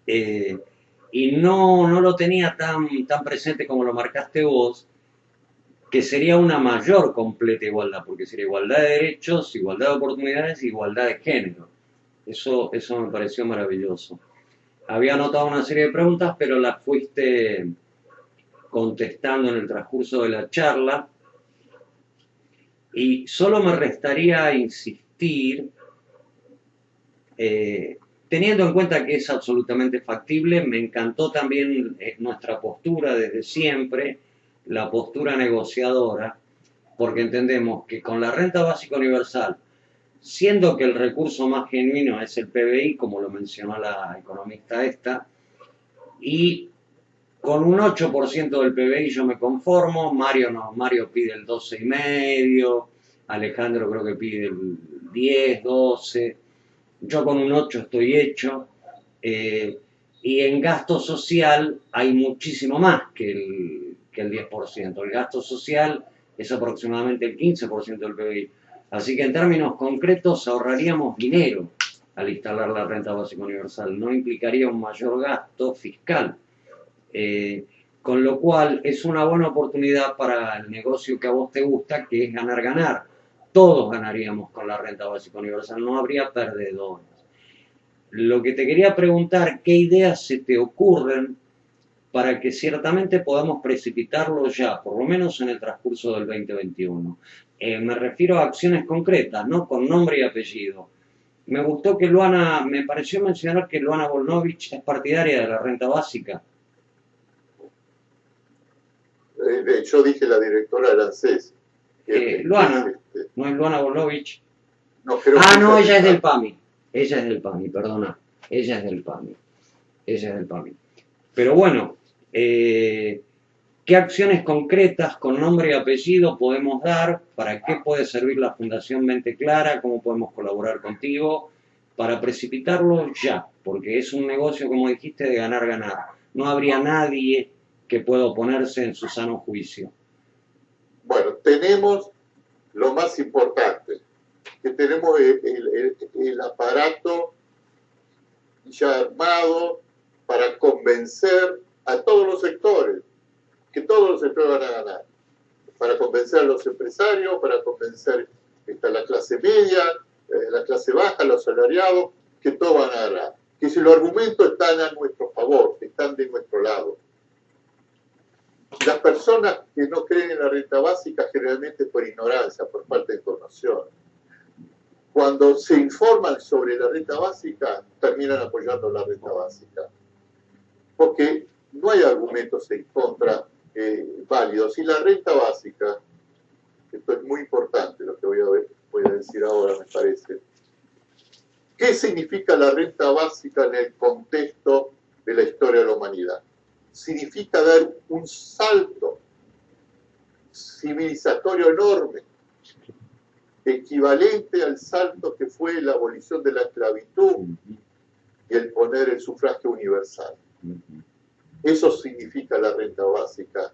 Y no lo tenía tan presente como lo marcaste vos, que sería una mayor completa igualdad, porque sería igualdad de derechos, igualdad de oportunidades y igualdad de género. Eso me pareció maravilloso. Había anotado una serie de preguntas, pero las fuiste contestando en el transcurso de la charla. Y solo me restaría insistir, teniendo en cuenta que es absolutamente factible, me encantó también nuestra postura desde siempre, la postura negociadora, porque entendemos que con la renta básica universal, siendo que el recurso más genuino es el PBI, como lo mencionó la economista esta, y con un 8% del PBI yo me conformo, Mario pide el 12,5%, Alejandro creo que pide el 10, 12%, yo con un 8 estoy hecho, y en gasto social hay muchísimo más que el 10%. El gasto social es aproximadamente el 15% del PBI. Así que en términos concretos ahorraríamos dinero al instalar la renta básica universal. No implicaría un mayor gasto fiscal. Con lo cual es una buena oportunidad para el negocio que a vos te gusta, que es ganar-ganar. todos ganaríamos con la renta básica universal, no habría perdedores. Lo que te quería preguntar, ¿qué ideas se te ocurren para que ciertamente podamos precipitarlo ya, por lo menos en el transcurso del 2021? Me refiero a acciones concretas, ¿no? Con nombre y apellido. Me gustó que Luana, me pareció mencionar que Luana Volnovich es partidaria de la renta básica. Yo dije la directora del ANSES. Luana, ¿no es Luana Volnovich? No, creo no, ella es del PAMI. Ella es del PAMI, perdona. Ella es del PAMI. Ella es del PAMI. Pero bueno, ¿qué acciones concretas con nombre y apellido podemos dar? ¿Para qué puede servir la Fundación Mente Clara? ¿Cómo podemos colaborar contigo? Para precipitarlo ya, porque es un negocio, como dijiste, de ganar-ganar. No habría nadie que pueda oponerse en su sano juicio. Bueno, tenemos lo más importante, que tenemos el aparato ya armado para convencer a todos los sectores, que todos los sectores van a ganar, para convencer a los empresarios, para convencer a la clase media, la clase baja, los asalariados, que todos van a ganar. Que si los argumentos están a nuestro favor, están de nuestro lado. Las personas que no creen en la renta básica generalmente por ignorancia, por falta de información. Cuando se informan sobre la renta básica, terminan apoyando la renta básica. Porque no hay argumentos en contra válidos. Y la renta básica, esto es muy importante lo que voy a decir ahora, me parece. ¿Qué significa la renta básica en el contexto de la historia de la humanidad? Significa dar un salto civilizatorio enorme, equivalente al salto que fue la abolición de la esclavitud y el poner el sufragio universal. Eso significa la renta básica,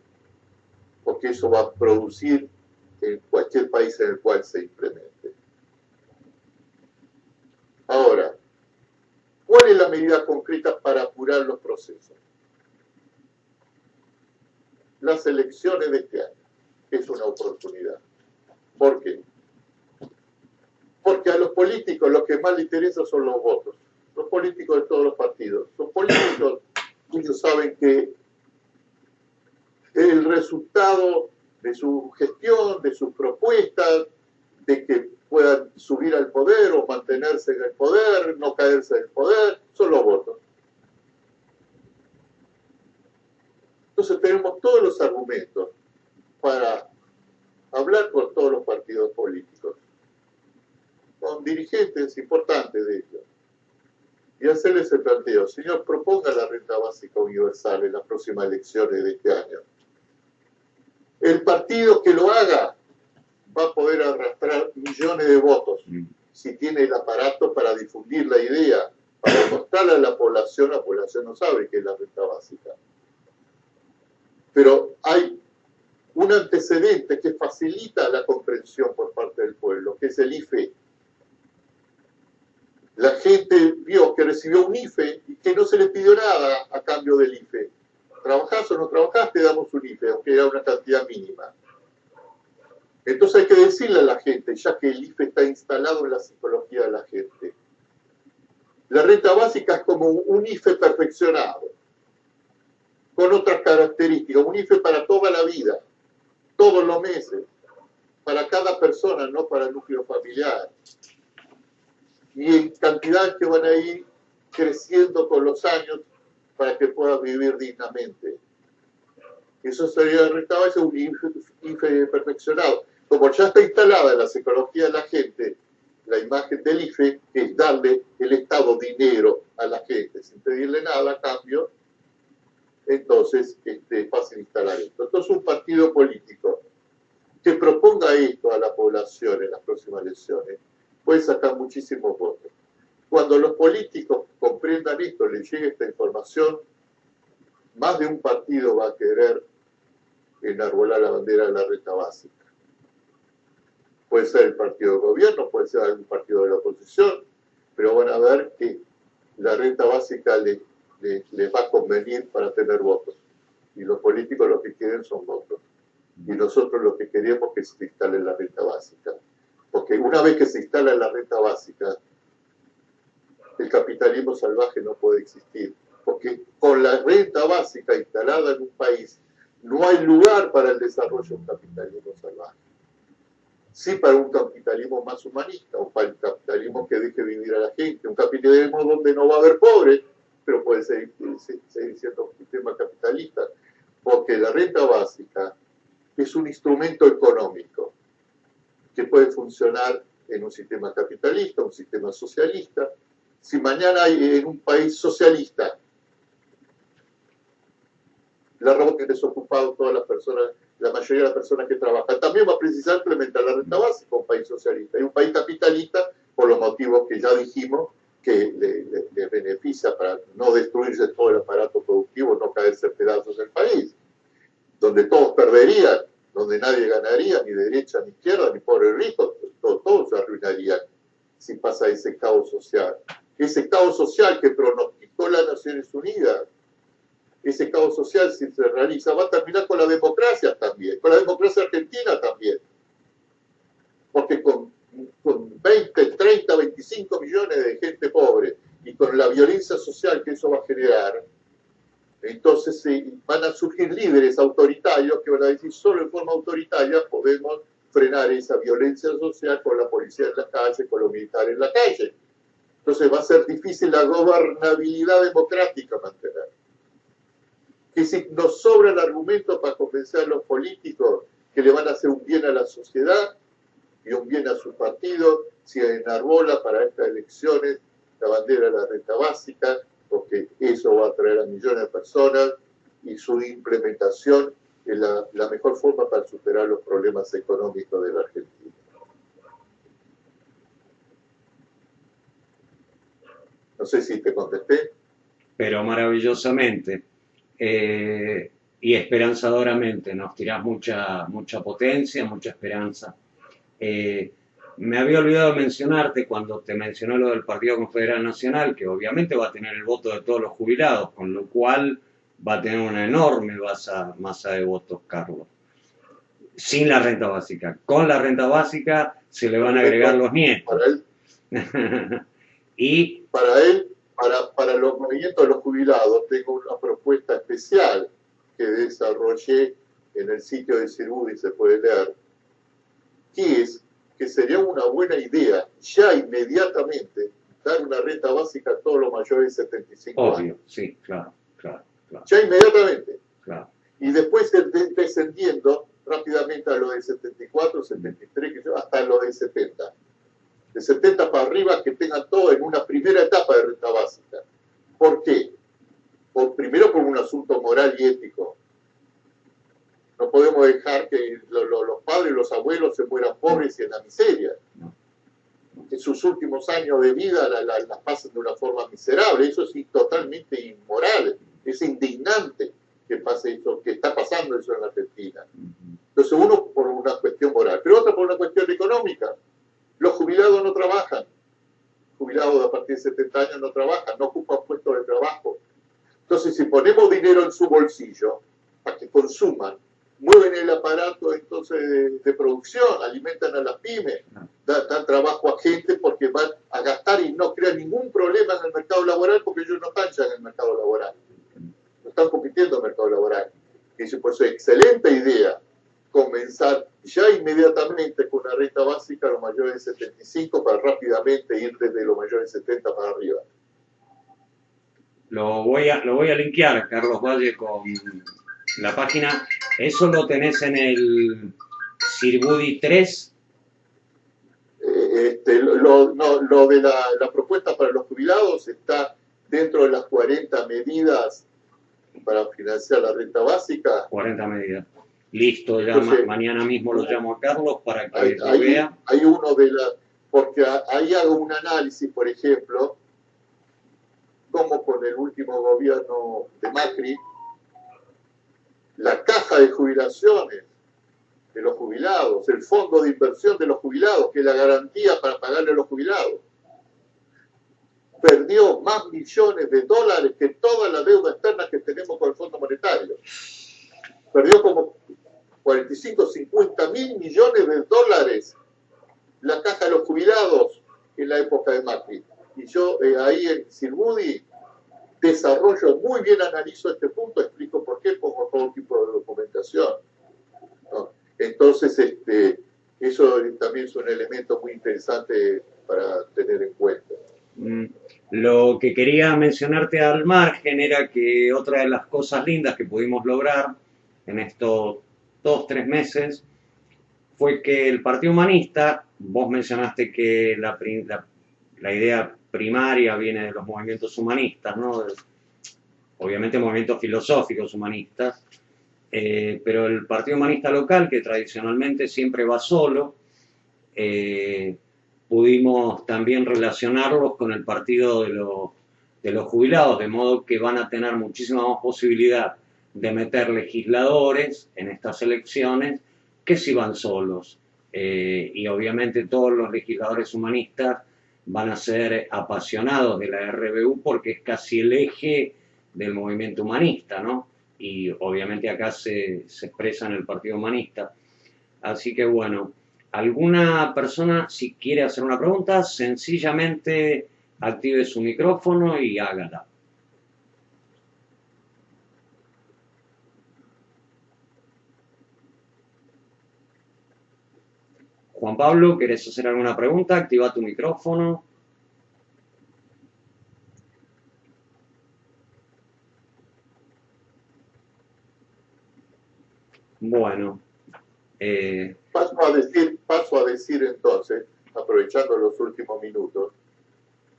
porque eso va a producir en cualquier país en el cual se implemente. Ahora, ¿cuál es la medida concreta para apurar los procesos? Las elecciones de este año es una oportunidad. ¿Por qué? Porque a los políticos lo que más les interesa son los votos. Los políticos de todos los partidos. Los políticos, ellos saben que el resultado de su gestión, de sus propuestas, de que puedan subir al poder o mantenerse en el poder, no caerse del poder, son los votos. Entonces tenemos todos los argumentos para hablar con todos los partidos políticos, con dirigentes importantes de ellos, y hacerles el planteo: señor, proponga la renta básica universal en las próximas elecciones de este año. El partido que lo haga va a poder arrastrar millones de votos si tiene el aparato para difundir la idea, para mostrarle a la población no sabe qué es la renta básica. Pero hay un antecedente que facilita la comprensión por parte del pueblo, que es el IFE. La gente vio que recibió un IFE y que no se le pidió nada a cambio del IFE. ¿Trabajás o no trabajás? Te damos un IFE, aunque era una cantidad mínima. Entonces hay que decirle a la gente, ya que el IFE está instalado en la psicología de la gente. La renta básica es como un IFE perfeccionado, con otras características, un IFE para toda la vida, todos los meses, para cada persona, no para el núcleo familiar. Y en cantidades que van a ir creciendo con los años para que pueda vivir dignamente. Eso sería la renta básica, un IFE perfeccionado. Como ya está instalada en la psicología de la gente, la imagen del IFE es darle el Estado dinero a la gente, sin pedirle nada a cambio. Entonces es fácil instalar esto. Entonces un partido político que proponga esto a la población en las próximas elecciones puede sacar muchísimos votos. Cuando los políticos comprendan esto, les llegue esta información, más de un partido va a querer enarbolar la bandera de la renta básica. Puede ser el partido de gobierno, puede ser algún partido de la oposición, pero van a ver que la renta básica les va a convenir para tener votos. Y los políticos lo que quieren son votos. Y nosotros lo que queremos es que se instale la renta básica. Porque una vez que se instala la renta básica, el capitalismo salvaje no puede existir. Porque con la renta básica instalada en un país, no hay lugar para el desarrollo de un capitalismo salvaje. Sí para un capitalismo más humanista, un capitalismo que deje vivir a la gente, un capitalismo donde no va a haber pobres, pero puede seguir siendo un sistema capitalista, porque la renta básica es un instrumento económico que puede funcionar en un sistema capitalista, un sistema socialista. Si mañana hay en un país socialista la ropa desocupado todas las personas, la mayoría de las personas que trabajan, también va a precisar implementar la renta básica, un país socialista. Y un país capitalista, por los motivos que ya dijimos, que le beneficia para no destruirse todo el aparato productivo, no caerse en pedazos el país, donde todos perderían, donde nadie ganaría, ni derecha, ni izquierda, ni pobre ni rico, todos se arruinarían si pasa ese caos social. Ese caos social que pronosticó las Naciones Unidas, ese caos social, si se realiza, va a terminar con la democracia también, con la democracia argentina también. Porque con 20, 30, 25 millones de gente pobre y con la violencia social que eso va a generar, entonces van a surgir líderes autoritarios que van a decir solo en forma autoritaria podemos frenar esa violencia social con la policía en la calle, con los militares en la calle. Entonces va a ser difícil la gobernabilidad democrática mantener. Que si nos sobra el argumento para convencer a los políticos que le van a hacer un bien a la sociedad y un bien a su partido, si enarbola para estas elecciones la bandera de la renta básica, porque eso va a atraer a millones de personas y su implementación es la mejor forma para superar los problemas económicos de la Argentina. No sé si te contesté. Pero maravillosamente. Y esperanzadoramente, nos tirás mucha potencia, mucha esperanza. Me había olvidado de mencionarte cuando te mencionó lo del Partido Confederal Nacional, que obviamente va a tener el voto de todos los jubilados, con lo cual va a tener una enorme masa de votos, Carlos. Sin la renta básica. Con la renta básica se le van a agregar los nietos. Para él, y para los movimientos de los jubilados, tengo una propuesta especial que desarrollé en el sitio de Cirudi, se puede leer, que es que sería una buena idea ya inmediatamente dar una renta básica a todos los mayores de 75 años. Obvio, sí, claro. Ya inmediatamente. Claro. Y después descendiendo rápidamente a los de 74, 73, hasta los de 70. De 70 para arriba, que tengan todo en una primera etapa de renta básica. ¿Por qué? Primero por un asunto moral y ético. No podemos dejar que los padres y los abuelos se mueran pobres y en la miseria. En sus últimos años de vida las pasen de una forma miserable. Eso es totalmente inmoral. Es indignante que pase eso, que está pasando eso en la Argentina. Entonces, uno por una cuestión moral, pero otra por una cuestión económica. Los jubilados no trabajan. Jubilados a partir de 70 años no trabajan, no ocupan puestos de trabajo. Entonces, si ponemos dinero en su bolsillo para que consuman, mueven el aparato entonces de producción, alimentan a las pymes, dan trabajo a gente porque van a gastar y no crean ningún problema en el mercado laboral porque ellos no están ya en el mercado laboral. No están compitiendo en el mercado laboral. Y pues es excelente idea comenzar ya inmediatamente con una renta básica a los mayores de 75 para rápidamente ir desde los mayores de 70 para arriba. Lo voy a linkear, Carlos Valle, con la página. ¿Eso lo tenés en el Cirudi 3? Lo de la propuesta para los jubilados está dentro de las 40 medidas para financiar la renta básica. 40 medidas. Listo, ya Entonces, mañana mismo lo llamo a Carlos para que lo vea. Hay uno porque ahí hago un análisis, por ejemplo, como con el último gobierno de Macri, la caja de jubilaciones de los jubilados, el fondo de inversión de los jubilados, que es la garantía para pagarle a los jubilados, perdió más millones de dólares que toda la deuda externa que tenemos con el Fondo Monetario. Perdió como 45, 50 mil millones de dólares la caja de los jubilados en la época de Macri. Y yo ahí en Silbudi desarrollo muy bien, analizo este punto, explico por qué, pongo todo tipo de documentación, ¿no? Entonces, eso también es un elemento muy interesante para tener en cuenta. Lo que quería mencionarte al margen era que otra de las cosas lindas que pudimos lograr en estos 2-3 meses fue que el Partido Humanista, vos mencionaste que la idea primaria viene de los movimientos humanistas, ¿no? Obviamente movimientos filosóficos humanistas, pero el Partido Humanista local, que tradicionalmente siempre va solo, pudimos también relacionarlos con el partido de los jubilados, de modo que van a tener muchísima más posibilidad de meter legisladores en estas elecciones que si van solos. Y obviamente todos los legisladores humanistas van a ser apasionados de la RBU porque es casi el eje del movimiento humanista, ¿no? Y obviamente acá se expresa en el Partido Humanista. Así que bueno, alguna persona, si quiere hacer una pregunta, sencillamente active su micrófono y hágala. Juan Pablo, ¿querés hacer alguna pregunta? Activa tu micrófono. Bueno. Paso a decir entonces, aprovechando los últimos minutos,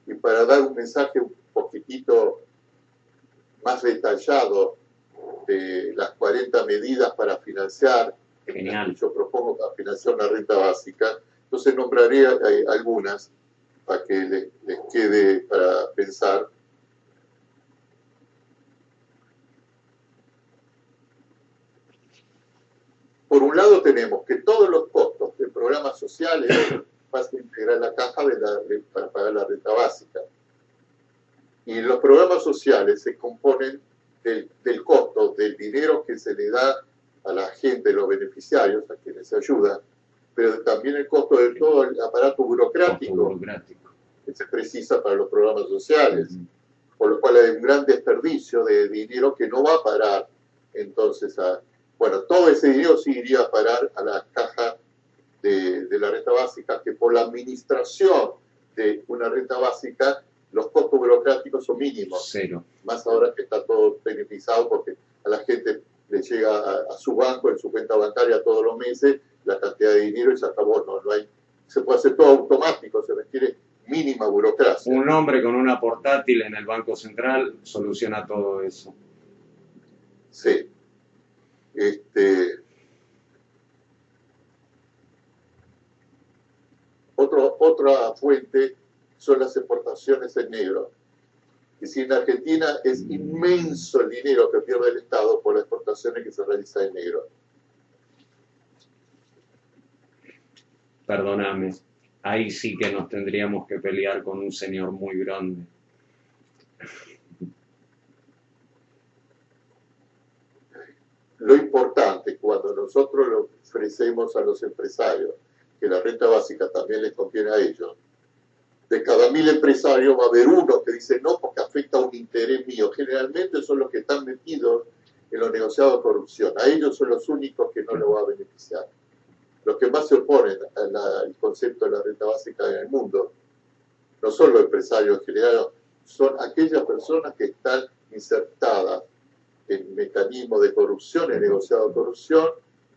y para dar un mensaje un poquitito más detallado de las 40 medidas para financiar, Genial. yo propongo para financiar una renta básica, entonces nombraré algunas para que les quede para pensar. Por un lado tenemos que todos los costos de programas sociales pasen a integrar la caja para pagar la renta básica. Y los programas sociales se componen del costo del dinero que se le da a la gente, los beneficiarios, a quienes se ayuda, pero también el costo de todo el aparato burocrático que se precisa para los programas sociales, por lo cual hay un gran desperdicio de dinero que no va a parar entonces bueno, todo ese dinero sí iría a parar a la caja de la renta básica, que por la administración de una renta básica los costos burocráticos son mínimos. Cero. Más ahora que está todo tecnificado porque a la gente le llega a su banco, en su cuenta bancaria todos los meses, la cantidad de dinero y se acabó. No hay, se puede hacer todo automático, se requiere mínima burocracia. Un hombre con una portátil en el Banco Central soluciona todo eso. Sí. Otra fuente son las exportaciones en negro. Es decir, en Argentina es inmenso el dinero que pierde el Estado por las exportaciones que se realizan en negro. Perdóname, ahí sí que nos tendríamos que pelear con un señor muy grande. Lo importante cuando nosotros lo ofrecemos a los empresarios, que la renta básica también les conviene a ellos, de cada 1000 empresarios va a haber uno que dice no porque afecta a un interés mío. Generalmente son los que están metidos en los negociados de corrupción. A ellos son los únicos que no lo va a beneficiar. Los que más se oponen al concepto de la renta básica en el mundo no son los empresarios en general, son aquellas personas que están insertadas en mecanismos de corrupción, en negociados de corrupción,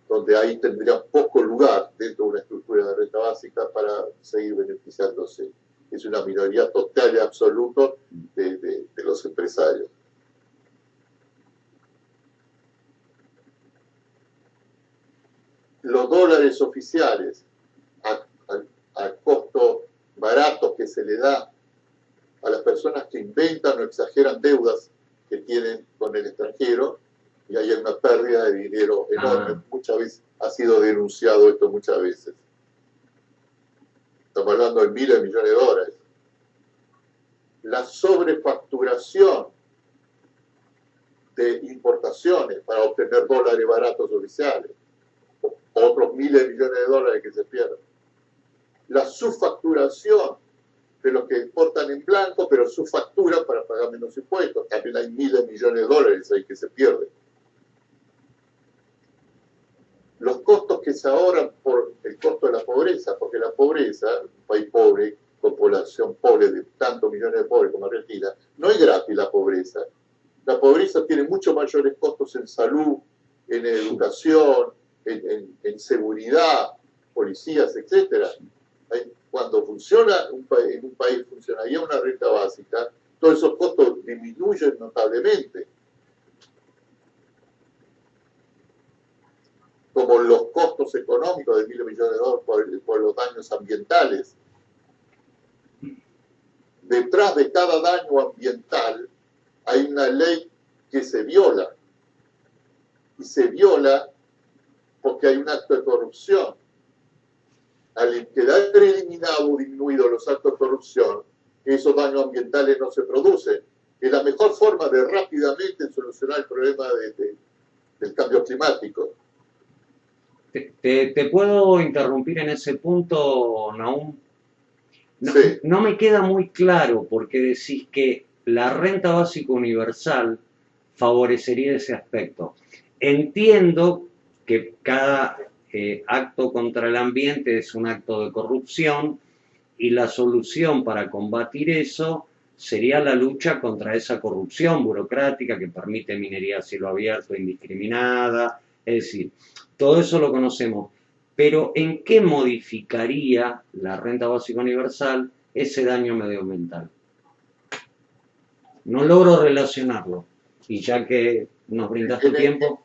donde ahí tendrían poco lugar dentro de una estructura de renta básica para seguir beneficiándose. Es una minoría total y absoluta de los empresarios. Los dólares oficiales a costo barato que se le da a las personas que inventan o exageran deudas que tienen con el extranjero, y hay una pérdida de dinero enorme. Muchas veces ha sido denunciado esto muchas veces. Estamos hablando de miles de millones de dólares. La sobrefacturación de importaciones para obtener dólares baratos oficiales. Otros miles de millones de dólares que se pierden. la subfacturación de los que exportan en blanco, pero subfacturan para pagar menos impuestos. También hay miles de millones de dólares ahí que se pierden. Los costos que se ahorran por el costo de la pobreza, porque la pobreza, un país pobre, con población pobre de tantos millones de pobres como Argentina, no es gratis la pobreza. La pobreza tiene mucho mayores costos en salud, en educación, en seguridad, policías, etc. Cuando funciona en un país funcionaría una renta básica, todos esos costos disminuyen notablemente. Como los costos económicos de miles de millones de dólares por los daños ambientales. Detrás de cada daño ambiental hay una ley que se viola. Y se viola porque hay un acto de corrupción. Al quedar eliminado o disminuido los actos de corrupción, esos daños ambientales no se producen. Es la mejor forma de rápidamente solucionar el problema del cambio climático. ¿Te puedo interrumpir en ese punto, Nahum? No, Sí. no me queda muy claro porque decís que la renta básica universal favorecería ese aspecto. Entiendo que cada acto contra el ambiente es un acto de corrupción y la solución para combatir eso sería la lucha contra esa corrupción burocrática que permite minería a cielo abierto indiscriminada, es decir, todo eso lo conocemos, pero ¿en qué modificaría la renta básica universal ese daño medioambiental? No logro relacionarlo, y ya que nos brindas tu tiempo...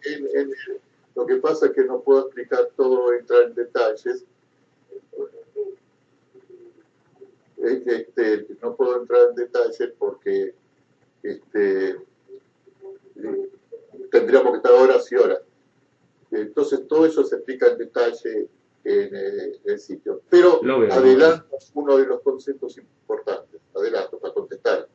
Lo que pasa es que no puedo explicar todo, entrar en detalles. No puedo entrar en detalles porque tendríamos que estar horas y horas. Entonces todo eso se explica en detalle en el sitio. Pero adelanto uno de los conceptos importantes. Adelanto para contestar.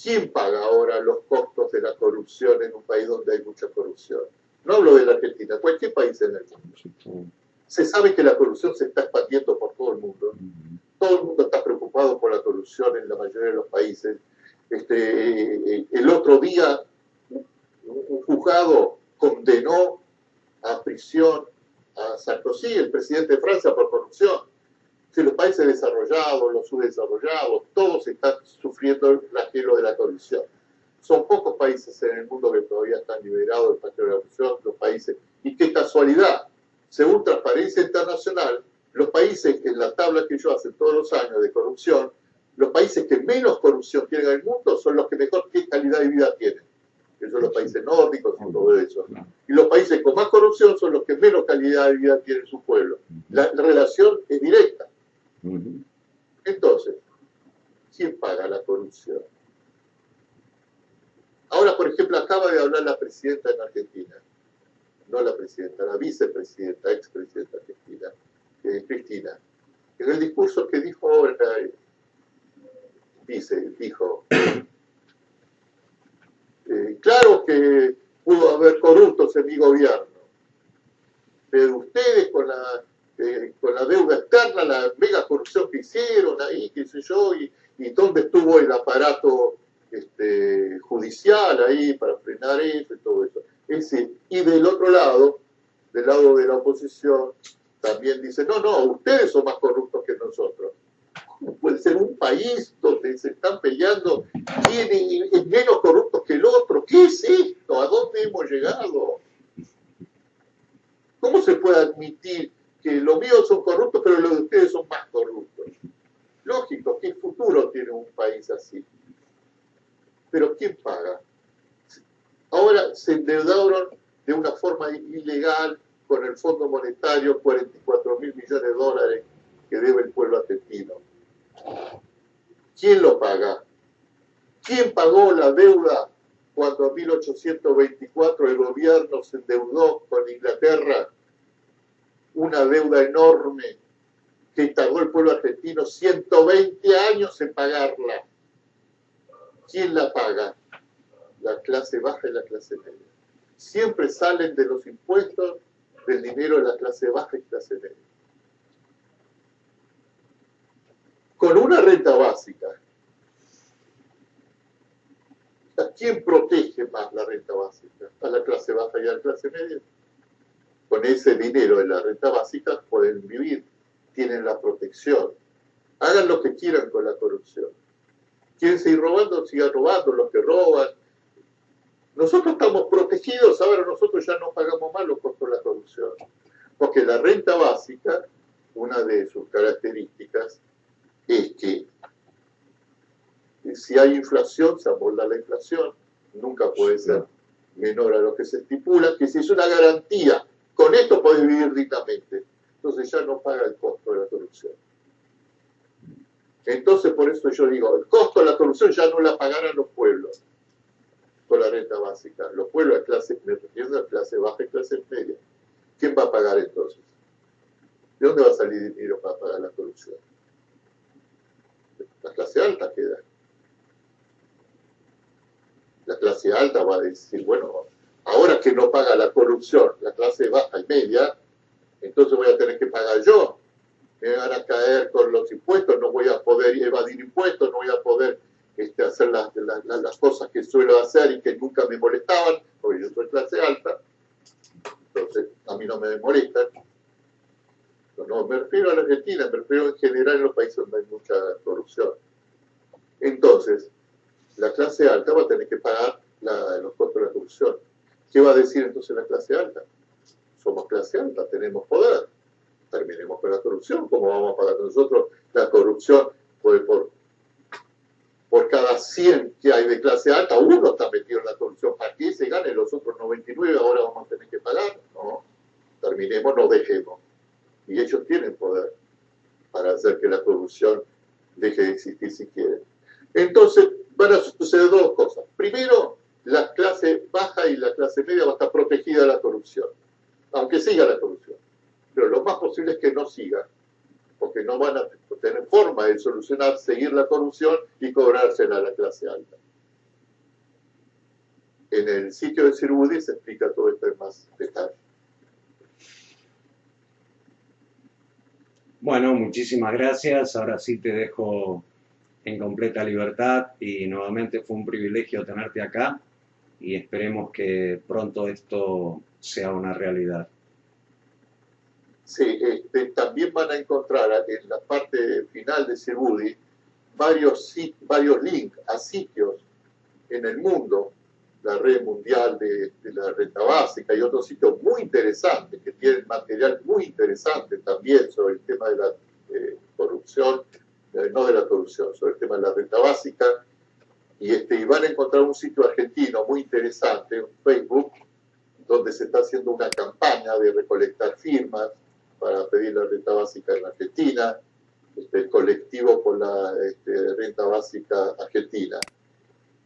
¿Quién paga ahora los costos de la corrupción en un país donde hay mucha corrupción? No hablo de la Argentina, cualquier país en el mundo. Se sabe que la corrupción se está expandiendo por todo el mundo. Todo el mundo está preocupado por la corrupción en la mayoría de los países. El otro día, un juzgado condenó a prisión a Sarkozy, el presidente de Francia, por corrupción. Si los países desarrollados, los subdesarrollados, todos están sufriendo el flagelo de la corrupción. Son pocos países en el mundo que todavía están liberados del flagelo de la corrupción, los países. Y qué casualidad, según Transparencia Internacional, los países que en la tabla que ellos hacen todos los años de corrupción, los países que menos corrupción tienen en el mundo son los que mejor calidad de vida tienen. Que son los países nórdicos y todo eso. Y los países con más corrupción son los que menos calidad de vida tienen su pueblo. La relación es directa. Entonces, ¿quién paga la corrupción? Ahora, por ejemplo, acaba de hablar la presidenta en Argentina. No la presidenta, la vicepresidenta, expresidenta argentina, Cristina. En el discurso que dijo ahora, dijo, claro que pudo haber corruptos en mi gobierno, pero ustedes con la deuda externa, la mega corrupción que hicieron ahí, qué sé yo, y dónde estuvo el aparato judicial ahí para frenar eso y todo eso. Es decir, y del otro lado, del lado de la oposición, también dice, no, ustedes son más corruptos que nosotros. ¿Cómo puede ser un país donde se están peleando quién es menos corrupto que el otro? ¿Qué es esto? ¿A dónde hemos llegado? ¿Cómo se puede admitir que los míos son corruptos, pero los de ustedes son más corruptos? Lógico, ¿qué futuro tiene un país así? Pero ¿quién paga? Ahora se endeudaron de una forma ilegal con el Fondo Monetario 44.000 millones de dólares que debe el pueblo argentino. ¿Quién lo paga? ¿Quién pagó la deuda cuando en 1824 el gobierno se endeudó con Inglaterra? Una deuda enorme que tardó el pueblo argentino 120 años en pagarla. ¿Quién la paga? La clase baja y la clase media. Siempre salen de los impuestos del dinero de la clase baja y clase media. Con una renta básica, ¿a quién protege más la renta básica? ¿A la clase baja y a la clase media? Con ese dinero de la renta básica pueden vivir, tienen la protección. Hagan lo que quieran con la corrupción. ¿Quieren seguir robando? Sigan robando, los que roban. Nosotros estamos protegidos, ahora nosotros ya no pagamos más los costos de la corrupción. Porque la renta básica, una de sus características, es que si hay inflación, se amolda la inflación, nunca puede ser menor a lo que se estipula, que si es una garantía, con esto podés vivir dignamente, entonces ya no paga el costo de la corrupción. Entonces, por eso yo digo, el costo de la corrupción ya no la pagarán los pueblos con la renta básica. Los pueblos de clase, me refiero a clase baja y clase media. ¿Quién va a pagar entonces? ¿De dónde va a salir dinero para pagar la corrupción? La clase alta queda. La clase alta va a decir, bueno, ahora que no paga la corrupción, la clase baja y media, entonces voy a tener que pagar yo. Me van a caer con los impuestos, no voy a poder evadir impuestos, no voy a poder hacer las cosas que suelo hacer y que nunca me molestaban, porque yo soy clase alta, entonces a mí no me molestan. No, me refiero a la Argentina, me refiero en general en los países donde hay mucha corrupción. Entonces, la clase alta va a tener que pagar los costos de la corrupción. ¿Qué va a decir entonces la clase alta? Somos clase alta, tenemos poder. Terminemos con la corrupción. ¿Cómo vamos a pagar nosotros la corrupción? Pues por cada 100 que hay de clase alta, uno está metido en la corrupción. ¿Para qué se ganen los otros 99? Ahora vamos a tener que pagar. No, terminemos, no dejemos. Y ellos tienen poder para hacer que la corrupción deje de existir si quieren. Entonces, van a suceder dos cosas. Primero, la clase baja y la clase media va a estar protegida de la corrupción, aunque siga la corrupción. Pero lo más posible es que no siga, porque no van a tener forma de solucionar, seguir la corrupción y cobrársela a la clase alta. En el sitio de Sirudi se explica todo esto en más detalle. Bueno, muchísimas gracias. Ahora sí te dejo en completa libertad y nuevamente fue un privilegio tenerte acá y esperemos que pronto esto sea una realidad. Sí, también van a encontrar en la parte final de Sirudi varios links a sitios en el mundo, la red mundial de la renta básica y otros sitios muy interesantes que tienen material muy interesante también sobre el tema de la corrupción, no de la corrupción, sobre el tema de la renta básica, y van a encontrar un sitio argentino muy interesante, en Facebook, donde se está haciendo una campaña de recolectar firmas para pedir la renta básica en la Argentina, el colectivo por la renta básica argentina.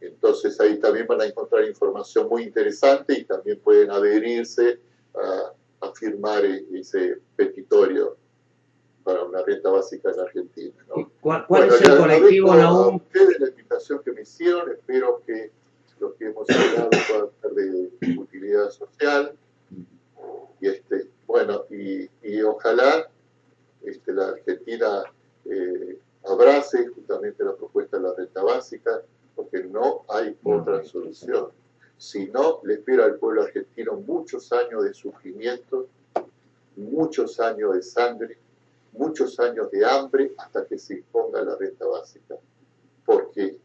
Entonces ahí también van a encontrar información muy interesante y también pueden adherirse a firmar ese petitorio para una renta básica en la Argentina, ¿no? ¿Cuál es el colectivo, Nahum? A ustedes la invitación que me hicieron, espero que lo que hemos hablado pueda ser de utilidad social y ojalá la Argentina abrace justamente la propuesta de la renta básica, porque no hay otra solución. Si no, le espera al pueblo argentino muchos años de sufrimiento, muchos años de sangre, muchos años de hambre hasta que se imponga la renta básica. Porque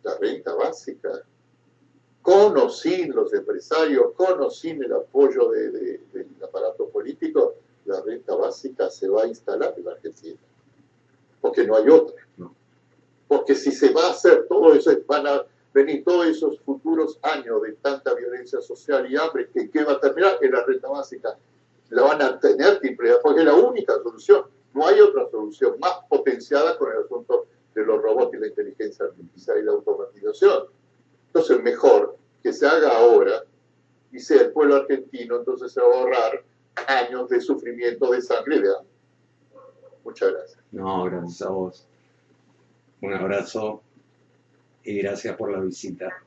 la renta básica, con o sin los empresarios, con o sin el apoyo del aparato político, la renta básica se va a instalar en la Argentina. Porque no hay otra. Porque si se va a hacer todo eso, van a venir todos esos futuros años de tanta violencia social y hambre, ¿qué va a terminar? En la renta básica. La van a tener que emplear, porque es la única solución. No hay otra solución más potenciada con el asunto de los robots y la inteligencia artificial y la automatización. Entonces, mejor que se haga ahora y sea el pueblo argentino, entonces se va a ahorrar años de sufrimiento, de sangre y de hambre. Muchas gracias. No, gracias a vos. Un abrazo y gracias por la visita.